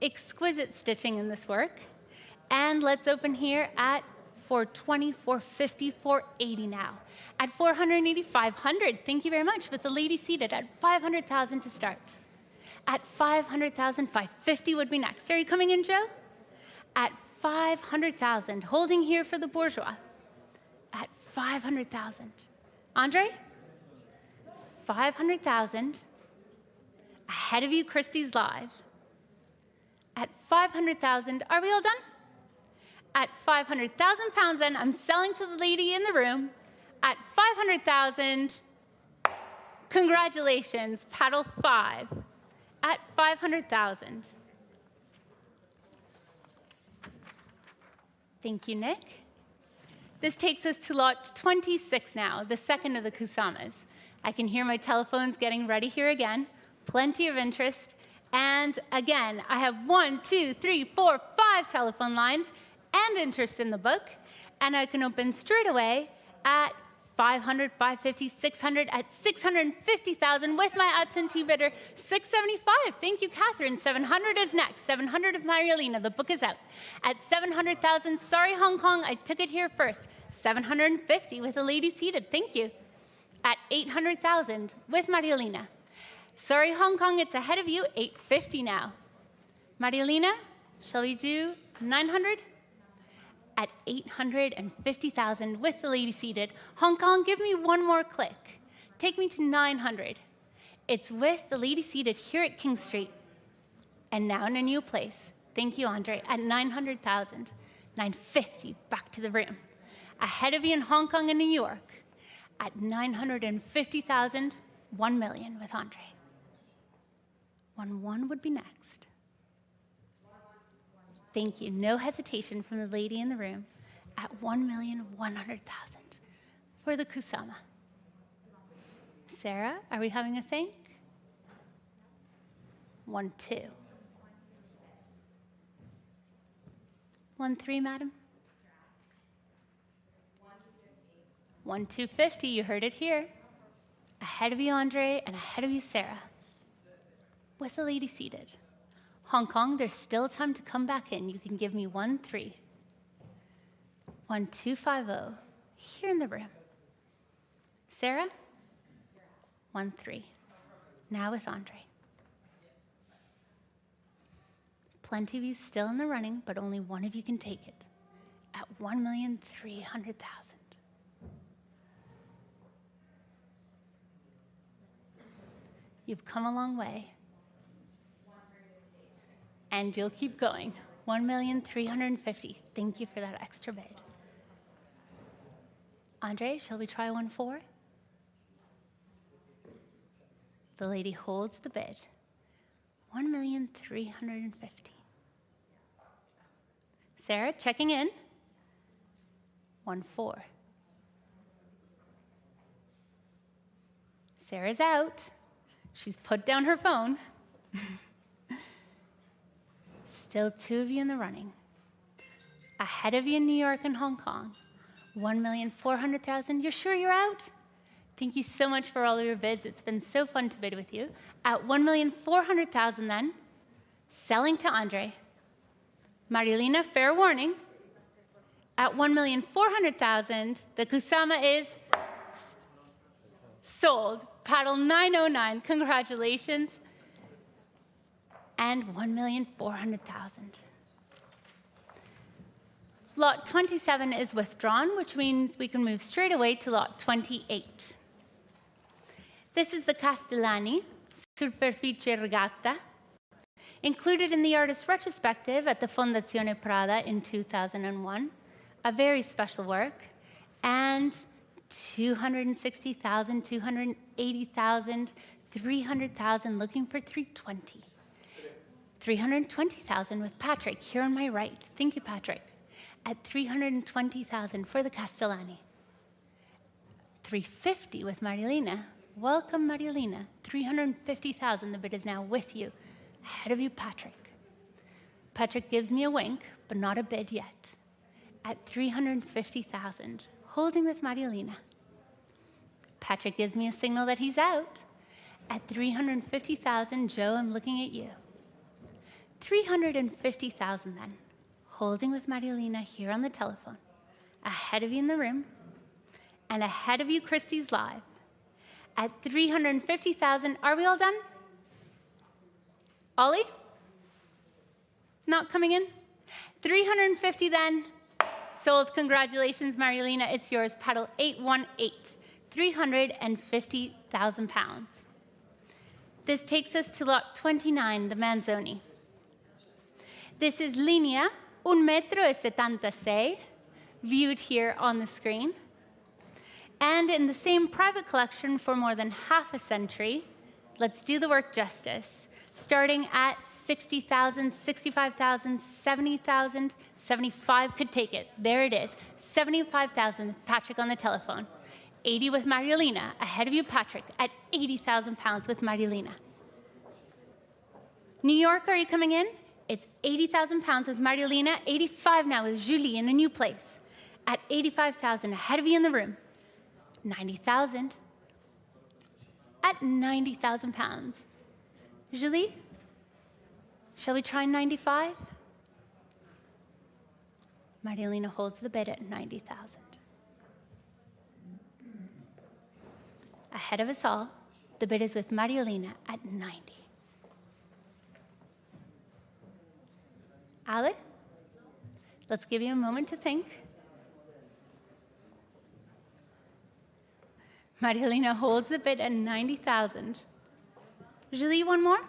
S12: exquisite stitching in this work. And let's open here at 420, 450, 480 now. At 480, 500, thank you very much, with the lady seated at 500,000 to start. At 500,000, 550 would be next. Are you coming in, Joe? At 500,000, holding here for the Bourgeois. At 500,000. Andre? 500,000. Ahead of you, Christie's live. At 500,000, are we all done? At 500,000 pounds, then, I'm selling to the lady in the room. At 500,000, congratulations, paddle 5. At 500,000. Thank you, Nick. This takes us to lot 26 now, the second of the Kusamas. I can hear my telephones getting ready here again. Plenty of interest. And again, I have 1, 2, 3, 4, 5 telephone lines and interest in the book. And I can open straight away at 500, 550, 600, at 650,000 with my absentee bidder, 675. Thank you, Catherine. 700 is next. 700 of Marielina. The book is out. At 700,000, sorry, Hong Kong, I took it here first. 750 with a lady seated. Thank you. At 800,000 with Marielina. Sorry, Hong Kong, it's ahead of you. 850 now. Marielina, shall we do 900? At 850,000 with the lady seated. Hong Kong, give me one more click. Take me to 900. It's with the lady seated here at King Street. And now in a new place. Thank you, Andre. At 900,000. 950, back to the room. Ahead of you in Hong Kong and New York. At 950,000, 1 million with Andre. 1 would be next. Thank you. No hesitation from the lady in the room at 1,100,000 for the Kusama. Sarah, are we having a think? 1, 2. 1, 3, madam? 1, 250. You heard it here. Ahead of you, Andre, and ahead of you, Sarah. With the lady seated. Hong Kong, there's still time to come back in. You can give me 1, 3. 1, 2, 5, 0. Here in the room. Sarah? 1, 3. Now with Andre. Plenty of you still in the running, but only one of you can take it. At 1,300,000. You've come a long way. And you'll keep going. 1,350,000. Thank you for that extra bid. Andre, shall we try 1, 4? The lady holds the bid. 1,350,000. Sarah, checking in. 1, 4. Sarah's out. She's put down her phone. Still 2 of you in the running. Ahead of you in New York and Hong Kong. 1,400,000. You're sure you're out? Thank you so much for all of your bids. It's been so fun to bid with you. At 1,400,000 then, selling to Andre. Marielina, fair warning. At 1,400,000, the Kusama is sold. Paddle 909, congratulations. And 1,400,000. Lot 27 is withdrawn, which means we can move straight away to lot 28. This is the Castellani, Superficie Regatta, included in the artist's retrospective at the Fondazione Prada in 2001, a very special work, and 260,000, 280,000, 300,000, looking for 320. 320,000 with Patrick, here on my right. Thank you, Patrick. At 320,000 for the Castellani. 350 with Mariolina. Welcome, Mariolina. 350,000, the bid is now with you. Ahead of you, Patrick. Patrick gives me a wink, but not a bid yet. At 350,000, holding with Mariolina. Patrick gives me a signal that he's out. At 350,000, Joe, I'm looking at you. 350,000 then, holding with Mariolina here on the telephone. Ahead of you in the room, and ahead of you, Christie's live. At 350,000, are we all done? Ollie? Not coming in? 350 then, sold. Congratulations, Mariolina, it's yours. Paddle 818, 350,000 pounds. This takes us to lot 29, the Manzoni. This is Linea 1,76 m, viewed here on the screen. And in the same private collection for more than half a century, let's do the work justice. Starting at 60,000, 65,000, 70,000, 75 could take it. There it is, 75,000 with Patrick on the telephone. 80 with Mariolina, ahead of you, Patrick, at 80,000 pounds with Mariolina. New York, are you coming in? It's 80,000 pounds with Mariolina, 85 now with Julie in a new place. At 85,000, ahead of you in the room. 90,000. At 90,000 pounds. Julie, shall we try 95? Mariolina holds the bid at 90,000. Ahead of us all, the bid is with Mariolina at 90. Ale, let's give you a moment to think. Mariolina holds the bid at 90,000. Julie, one more?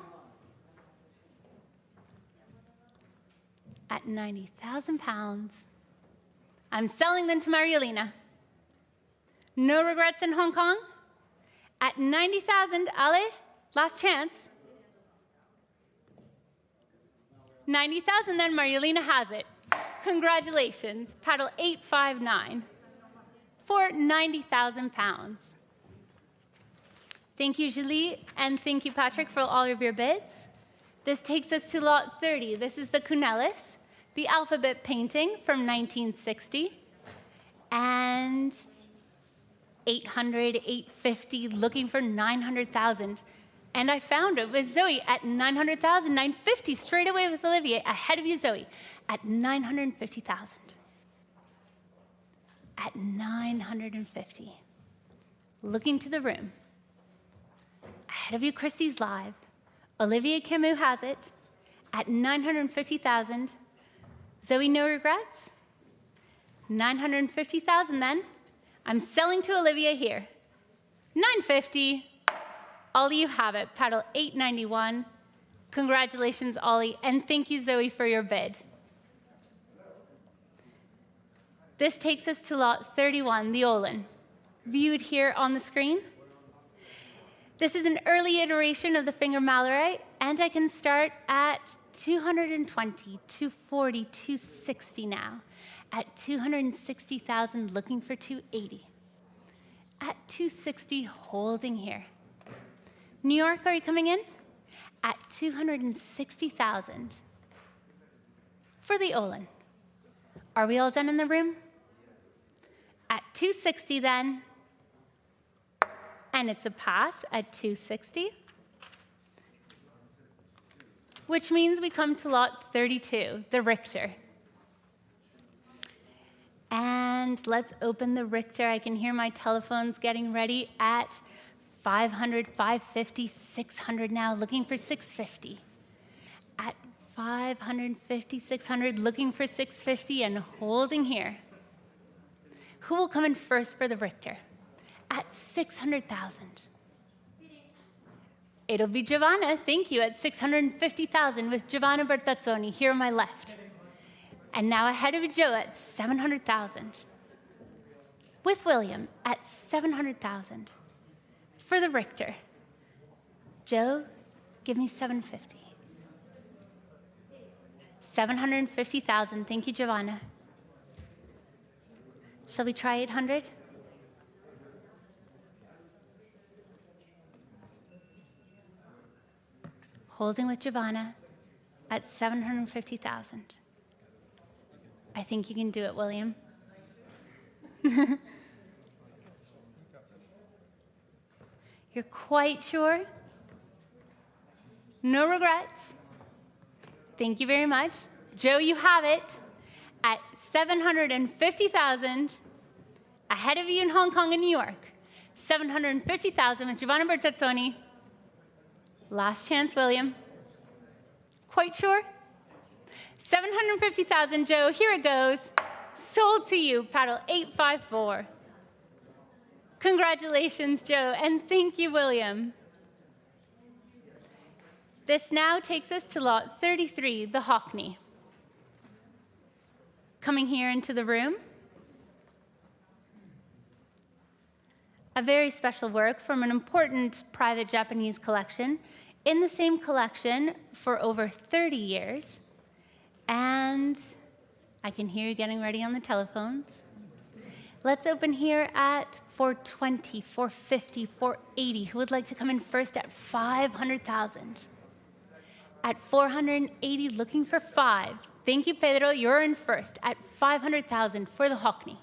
S12: At 90,000 pounds. I'm selling them to Mariolina. No regrets in Hong Kong? At 90,000, Ale, last chance. 90,000, then Mariolina has it. Congratulations, paddle 859 for 90,000 pounds. Thank you, Julie, and thank you, Patrick, for all of your bids. This takes us to lot 30. This is the Cunellis, the alphabet painting from 1960. And 800, 850, looking for 900,000. And I found it with Zoe at 900,000, 950, straight away with Olivier, ahead of you, Zoe, at 950,000. At 950. Looking to the room. Ahead of you, Christie's live. Olivier Camus has it at 950,000. Zoe, no regrets? 950,000 then. I'm selling to Olivier here. 950. Ollie, you have it. Paddle 891. Congratulations, Ollie, and thank you, Zoe, for your bid. This takes us to lot 31, the Olin, viewed here on the screen. This is an early iteration of the finger mallarite, and I can start at 220, 240, 260 now. At 260,000, looking for 280. At 260, holding here. New York, are you coming in? At 260,000 for the Olin. Are we all done in the room? At 260 then, and it's a pass at 260, which means we come to lot 32, the Richter. And let's open the Richter. I can hear my telephones getting ready at 500, 550, 600 now, looking for 650. At 550, 600, looking for 650 and holding here. Who will come in first for the Richter? At 600,000. It'll be Giovanna, thank you, at 650,000 with Giovanna Bertazzoni here on my left. And now ahead of Joe at 700,000. With William at 700,000. For the Richter. Joe, give me 750. 750,000, thank you, Giovanna. Shall we try 800? Holding with Giovanna at 750,000. I think you can do it, William. You're quite sure? No regrets? Thank you very much. Joe, you have it at 750,000 ahead of you in Hong Kong and New York. 750,000 with Giovanna Bertazzoni. Last chance, William. Quite sure? 750,000, Joe. Here it goes. Sold to you, paddle 854. Congratulations, Joe, and thank you, William. This now takes us to lot 33, the Hockney. Coming here into the room. A very special work from an important private Japanese collection, in the same collection for over 30 years. And I can hear you getting ready on the telephones. Let's open here at 420, 450, 480. Who would like to come in first at 500,000? At 480, looking for 5. Thank you, Pedro. You're in first at 500,000 for the Hockney.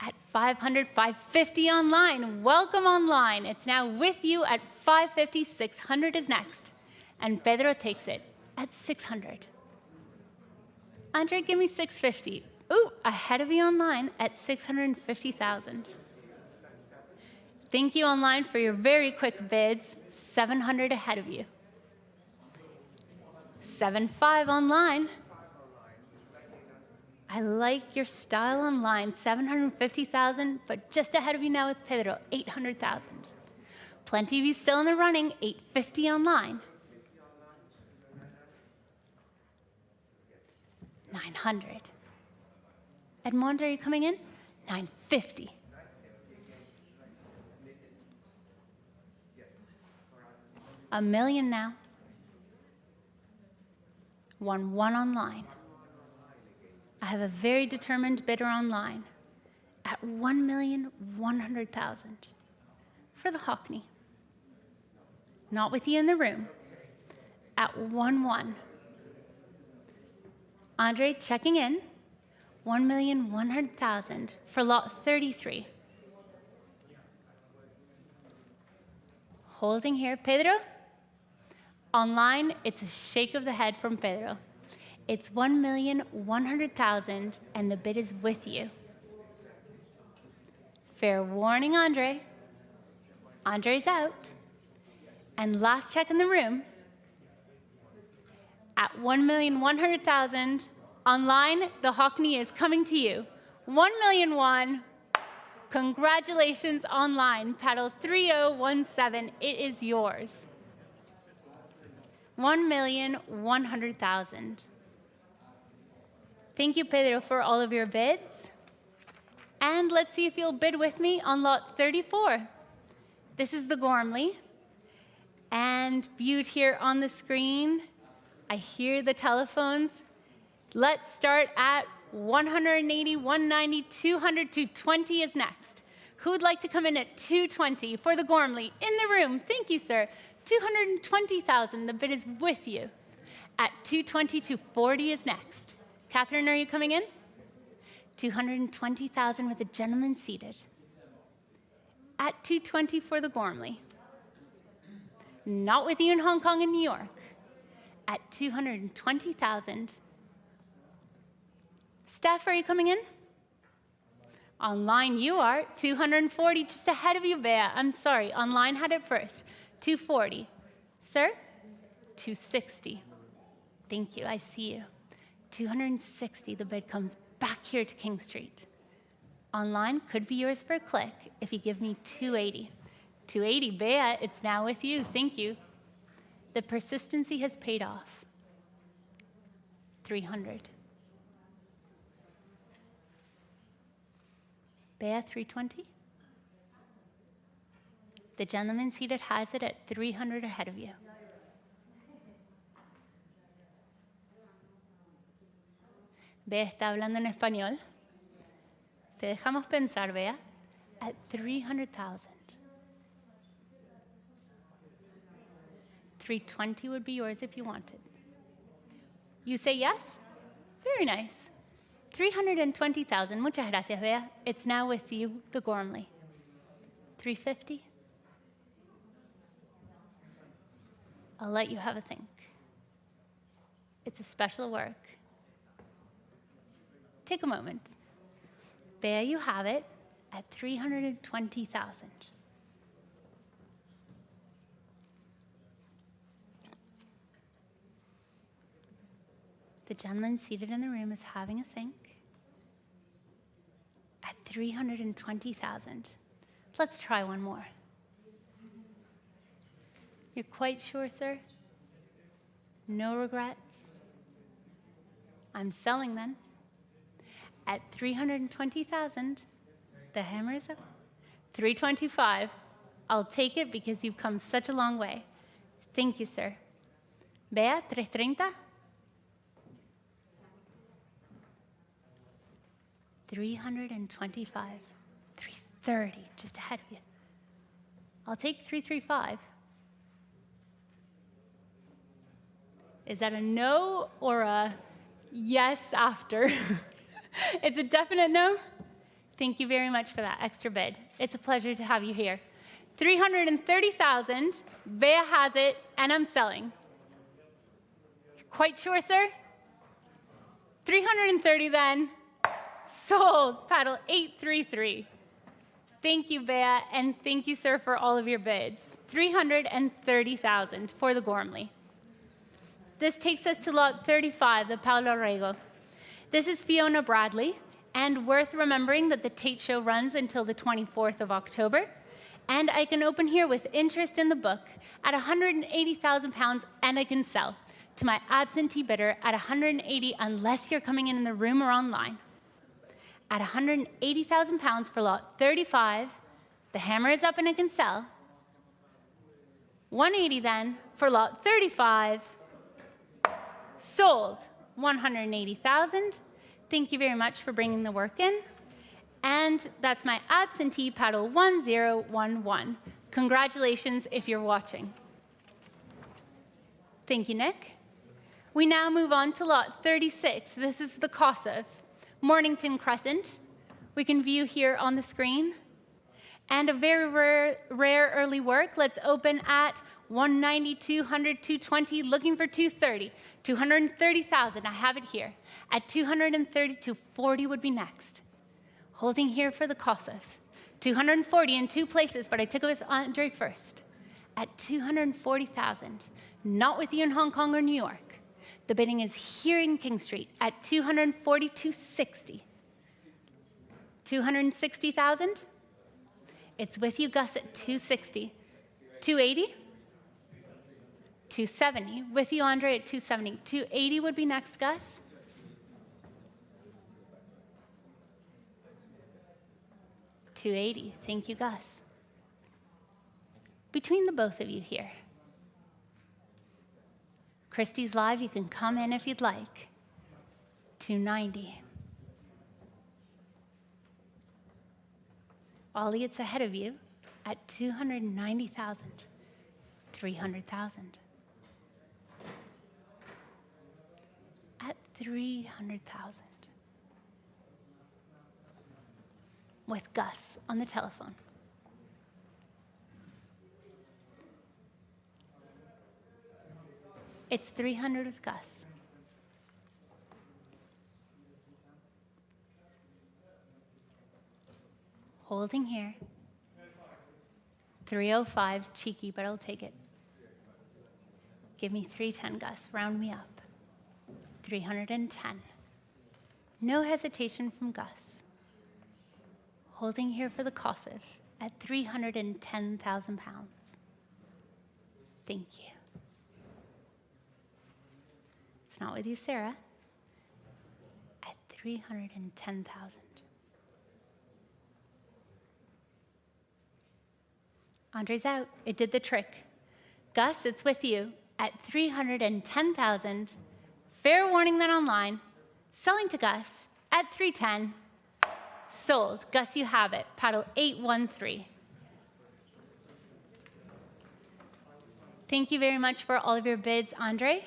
S12: At 500, 550 online. Welcome online. It's now with you at 550. 600 is next. And Pedro takes it at 600. Andre, give me 650. Ooh, ahead of you online at 650,000. Thank you online for your very quick bids. 700 ahead of you. 75 online. I like your style online. 750,000, but just ahead of you now with Pedro, 800,000. Plenty of you still in the running, 850 online. 900. Edmond, are you coming in? 950. $1 million now. 1 online. I have a very determined bidder online at 1,100,000 for the Hockney. Not with you in the room. At 1-1. Andre checking in. 1,100,000 for lot 33. Holding here. Pedro? Online, it's a shake of the head from Pedro. It's 1,100,000 and the bid is with you. Fair warning, Andre. Andre's out. And last check in the room. At 1,100,000, online, the Hockney is coming to you. 1,000,001. Congratulations online. Paddle 3017. It is yours. 1,100,000. Thank you, Pedro, for all of your bids. And let's see if you'll bid with me on lot 34. This is the Gormley. And viewed here on the screen, I hear the telephones. Let's start at 180, 190, 200, 220 is next. Who would like to come in at 220 for the Gormley? In the room, thank you, sir. 220,000, the bid is with you. At 220, 240 is next. Catherine, are you coming in? 220,000 with a gentleman seated. At 220 for the Gormley. Not with you in Hong Kong and New York. At 220,000. Steph, are you coming in? Online you are. 240, just ahead of you, Bea. I'm sorry, online had it first. 240. Sir? 260. Thank you, I see you. 260, the bid comes back here to King Street. Online could be yours for a click if you give me 280. 280, Bea, it's now with you. Thank you. The persistency has paid off. 300. Bea, 320. The gentleman seated has it at 300 ahead of you. Bea está hablando en español. Te dejamos pensar, Bea, at 300,000. 320 would be yours if you wanted. You say yes? Very nice. 320,000. Muchas gracias, Bea. It's now with you, the Gormley. 350. I'll let you have a think. It's a special work. Take a moment. Bea, you have it at 320,000. The gentleman seated in the room is having a think. At 320,000. Let's try one more. You're quite sure, sir? No regrets? I'm selling then. At 320,000, the hammer is up. 325. I'll take it because you've come such a long way. Thank you, sir. Bea, 330. 325. 330, just ahead of you. I'll take 335. Is that a no or a yes after? It's a definite no? Thank you very much for that extra bid. It's a pleasure to have you here. 330,000, Bea has it, and I'm selling. Quite sure, sir? 330 then. Sold. Paddle 833. Thank you, Bea, and thank you, sir, for all of your bids. 330,000 for the Gormley. This takes us to lot 35, the Paulo Rego. This is Fiona Bradley, and worth remembering that the Tate Show runs until the 24th of October, and I can open here with interest in the book at £180,000, and I can sell to my absentee bidder at 180 unless you're coming in the room or online. At £180,000 for lot 35, the hammer is up and I can sell. 180 then for lot 35, sold. 180,000. Thank you very much for bringing the work in. And that's my absentee paddle 1011. Congratulations if you're watching. Thank you, Nick. We now move on to lot 36. This is the Kossuth, Mornington Crescent. We can view here on the screen. And a very rare early work. Let's open at 190, 200, 220, looking for 230. 230,000, I have it here. At 230, 240 would be next. Holding here for the Kossuth. 240 in two places, but I took it with Andre first. At 240,000, not with you in Hong Kong or New York. The bidding is here in King Street at 240, 260. 260,000. It's with you, Gus, at 260. 280. 270. With you, Andre, at 270. 280 would be next, Gus. $280. Thank you, Gus. Between the both of you here. Christie's live. You can come in if you'd like. 290. Ollie, it's ahead of you at 290,000. 300,000. At 300,000. With Gus on the telephone. It's 300 with Gus. Holding here. 305, cheeky, but I'll take it. Give me 310, Gus. Round me up. 310. No hesitation from Gus. Holding here for the Kossuth at £310,000. Thank you. It's not with you, Sarah. At $310,000. Andre's out. It did the trick. Gus, it's with you at $310,000. Fair warning then online. Selling to Gus at $310,000. Sold. Gus, you have it. Paddle 813. Thank you very much for all of your bids, Andre.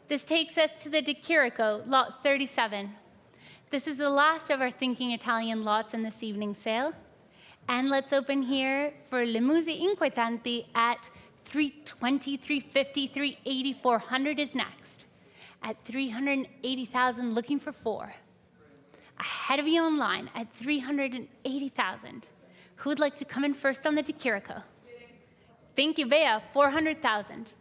S12: This takes us to the Di Chirico, lot 37. This is the last of our Thinking Italian lots in this evening's sale. And let's open here for Le Muse Inquietanti at $320, $350, $380, $400 is next. At $380,000, looking for 4. Ahead of you online at $380,000. Who would like to come in first on the Di Chirico? Thank you, Bea, $400,000.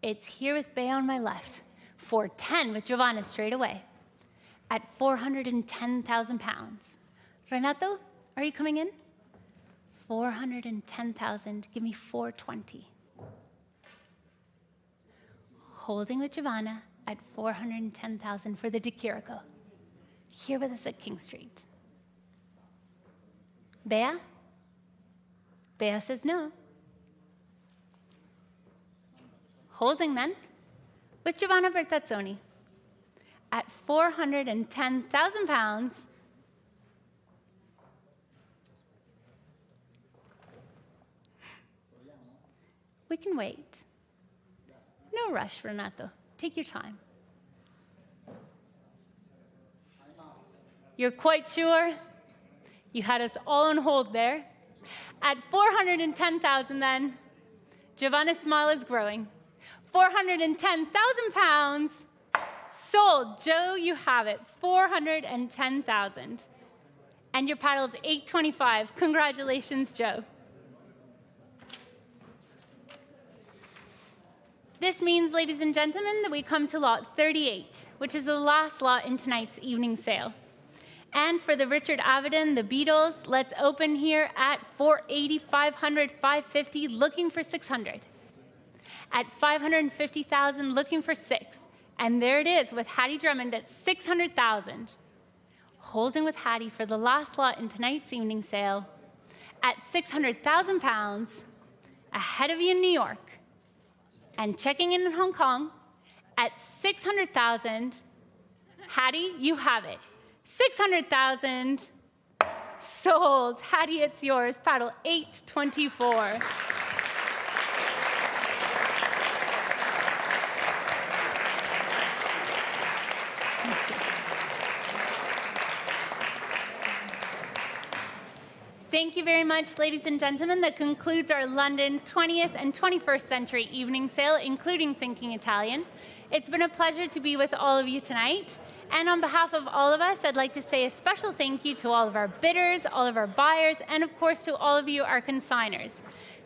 S12: It's here with Bea on my left. $410 with Giovanna straight away. At £410,000. Renato, are you coming in? $410,000. Give me $420. Holding with Giovanna at $410,000 for the Di Chirico. Here with us at King Street. Bea? Bea says no. Holding then with Giovanna Bertazzoni at £410,000. We can wait. No rush, Renato. Take your time. You're quite sure? You had us all on hold there. At $410,000 then, Giovanna's smile is growing. £410,000 sold. Joe, you have it. $410,000. And your paddle's 825. Congratulations, Joe. This means, ladies and gentlemen, that we come to lot 38, which is the last lot in tonight's evening sale. And for the Richard Avedon, the Beatles, let's open here at $480, $500, $550, looking for $600. At $550,000, looking for 6. And there it is with Hattie Drummond at $600,000. Holding with Hattie for the last lot in tonight's evening sale at £600,000, ahead of you in New York. And checking in Hong Kong at $600,000. Hattie, you have it. $600,000 sold. Hattie, it's yours. Paddle 824. Thank you very much, ladies and gentlemen. That concludes our London 20th and 21st century evening sale, including Thinking Italian. It's been a pleasure to be with all of you tonight. And on behalf of all of us, I'd like to say a special thank you to all of our bidders, all of our buyers, and of course to all of you, our consigners.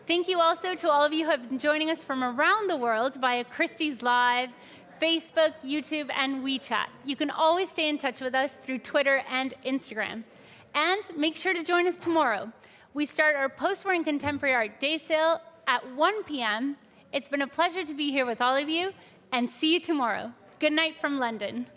S12: Thank you also to all of you who have been joining us from around the world via Christie's Live, Facebook, YouTube, and WeChat. You can always stay in touch with us through Twitter and Instagram. And make sure to join us tomorrow. We start our Post-War and Contemporary Art Day Sale at 1 p.m. It's been a pleasure to be here with all of you, and see you tomorrow. Good night from London.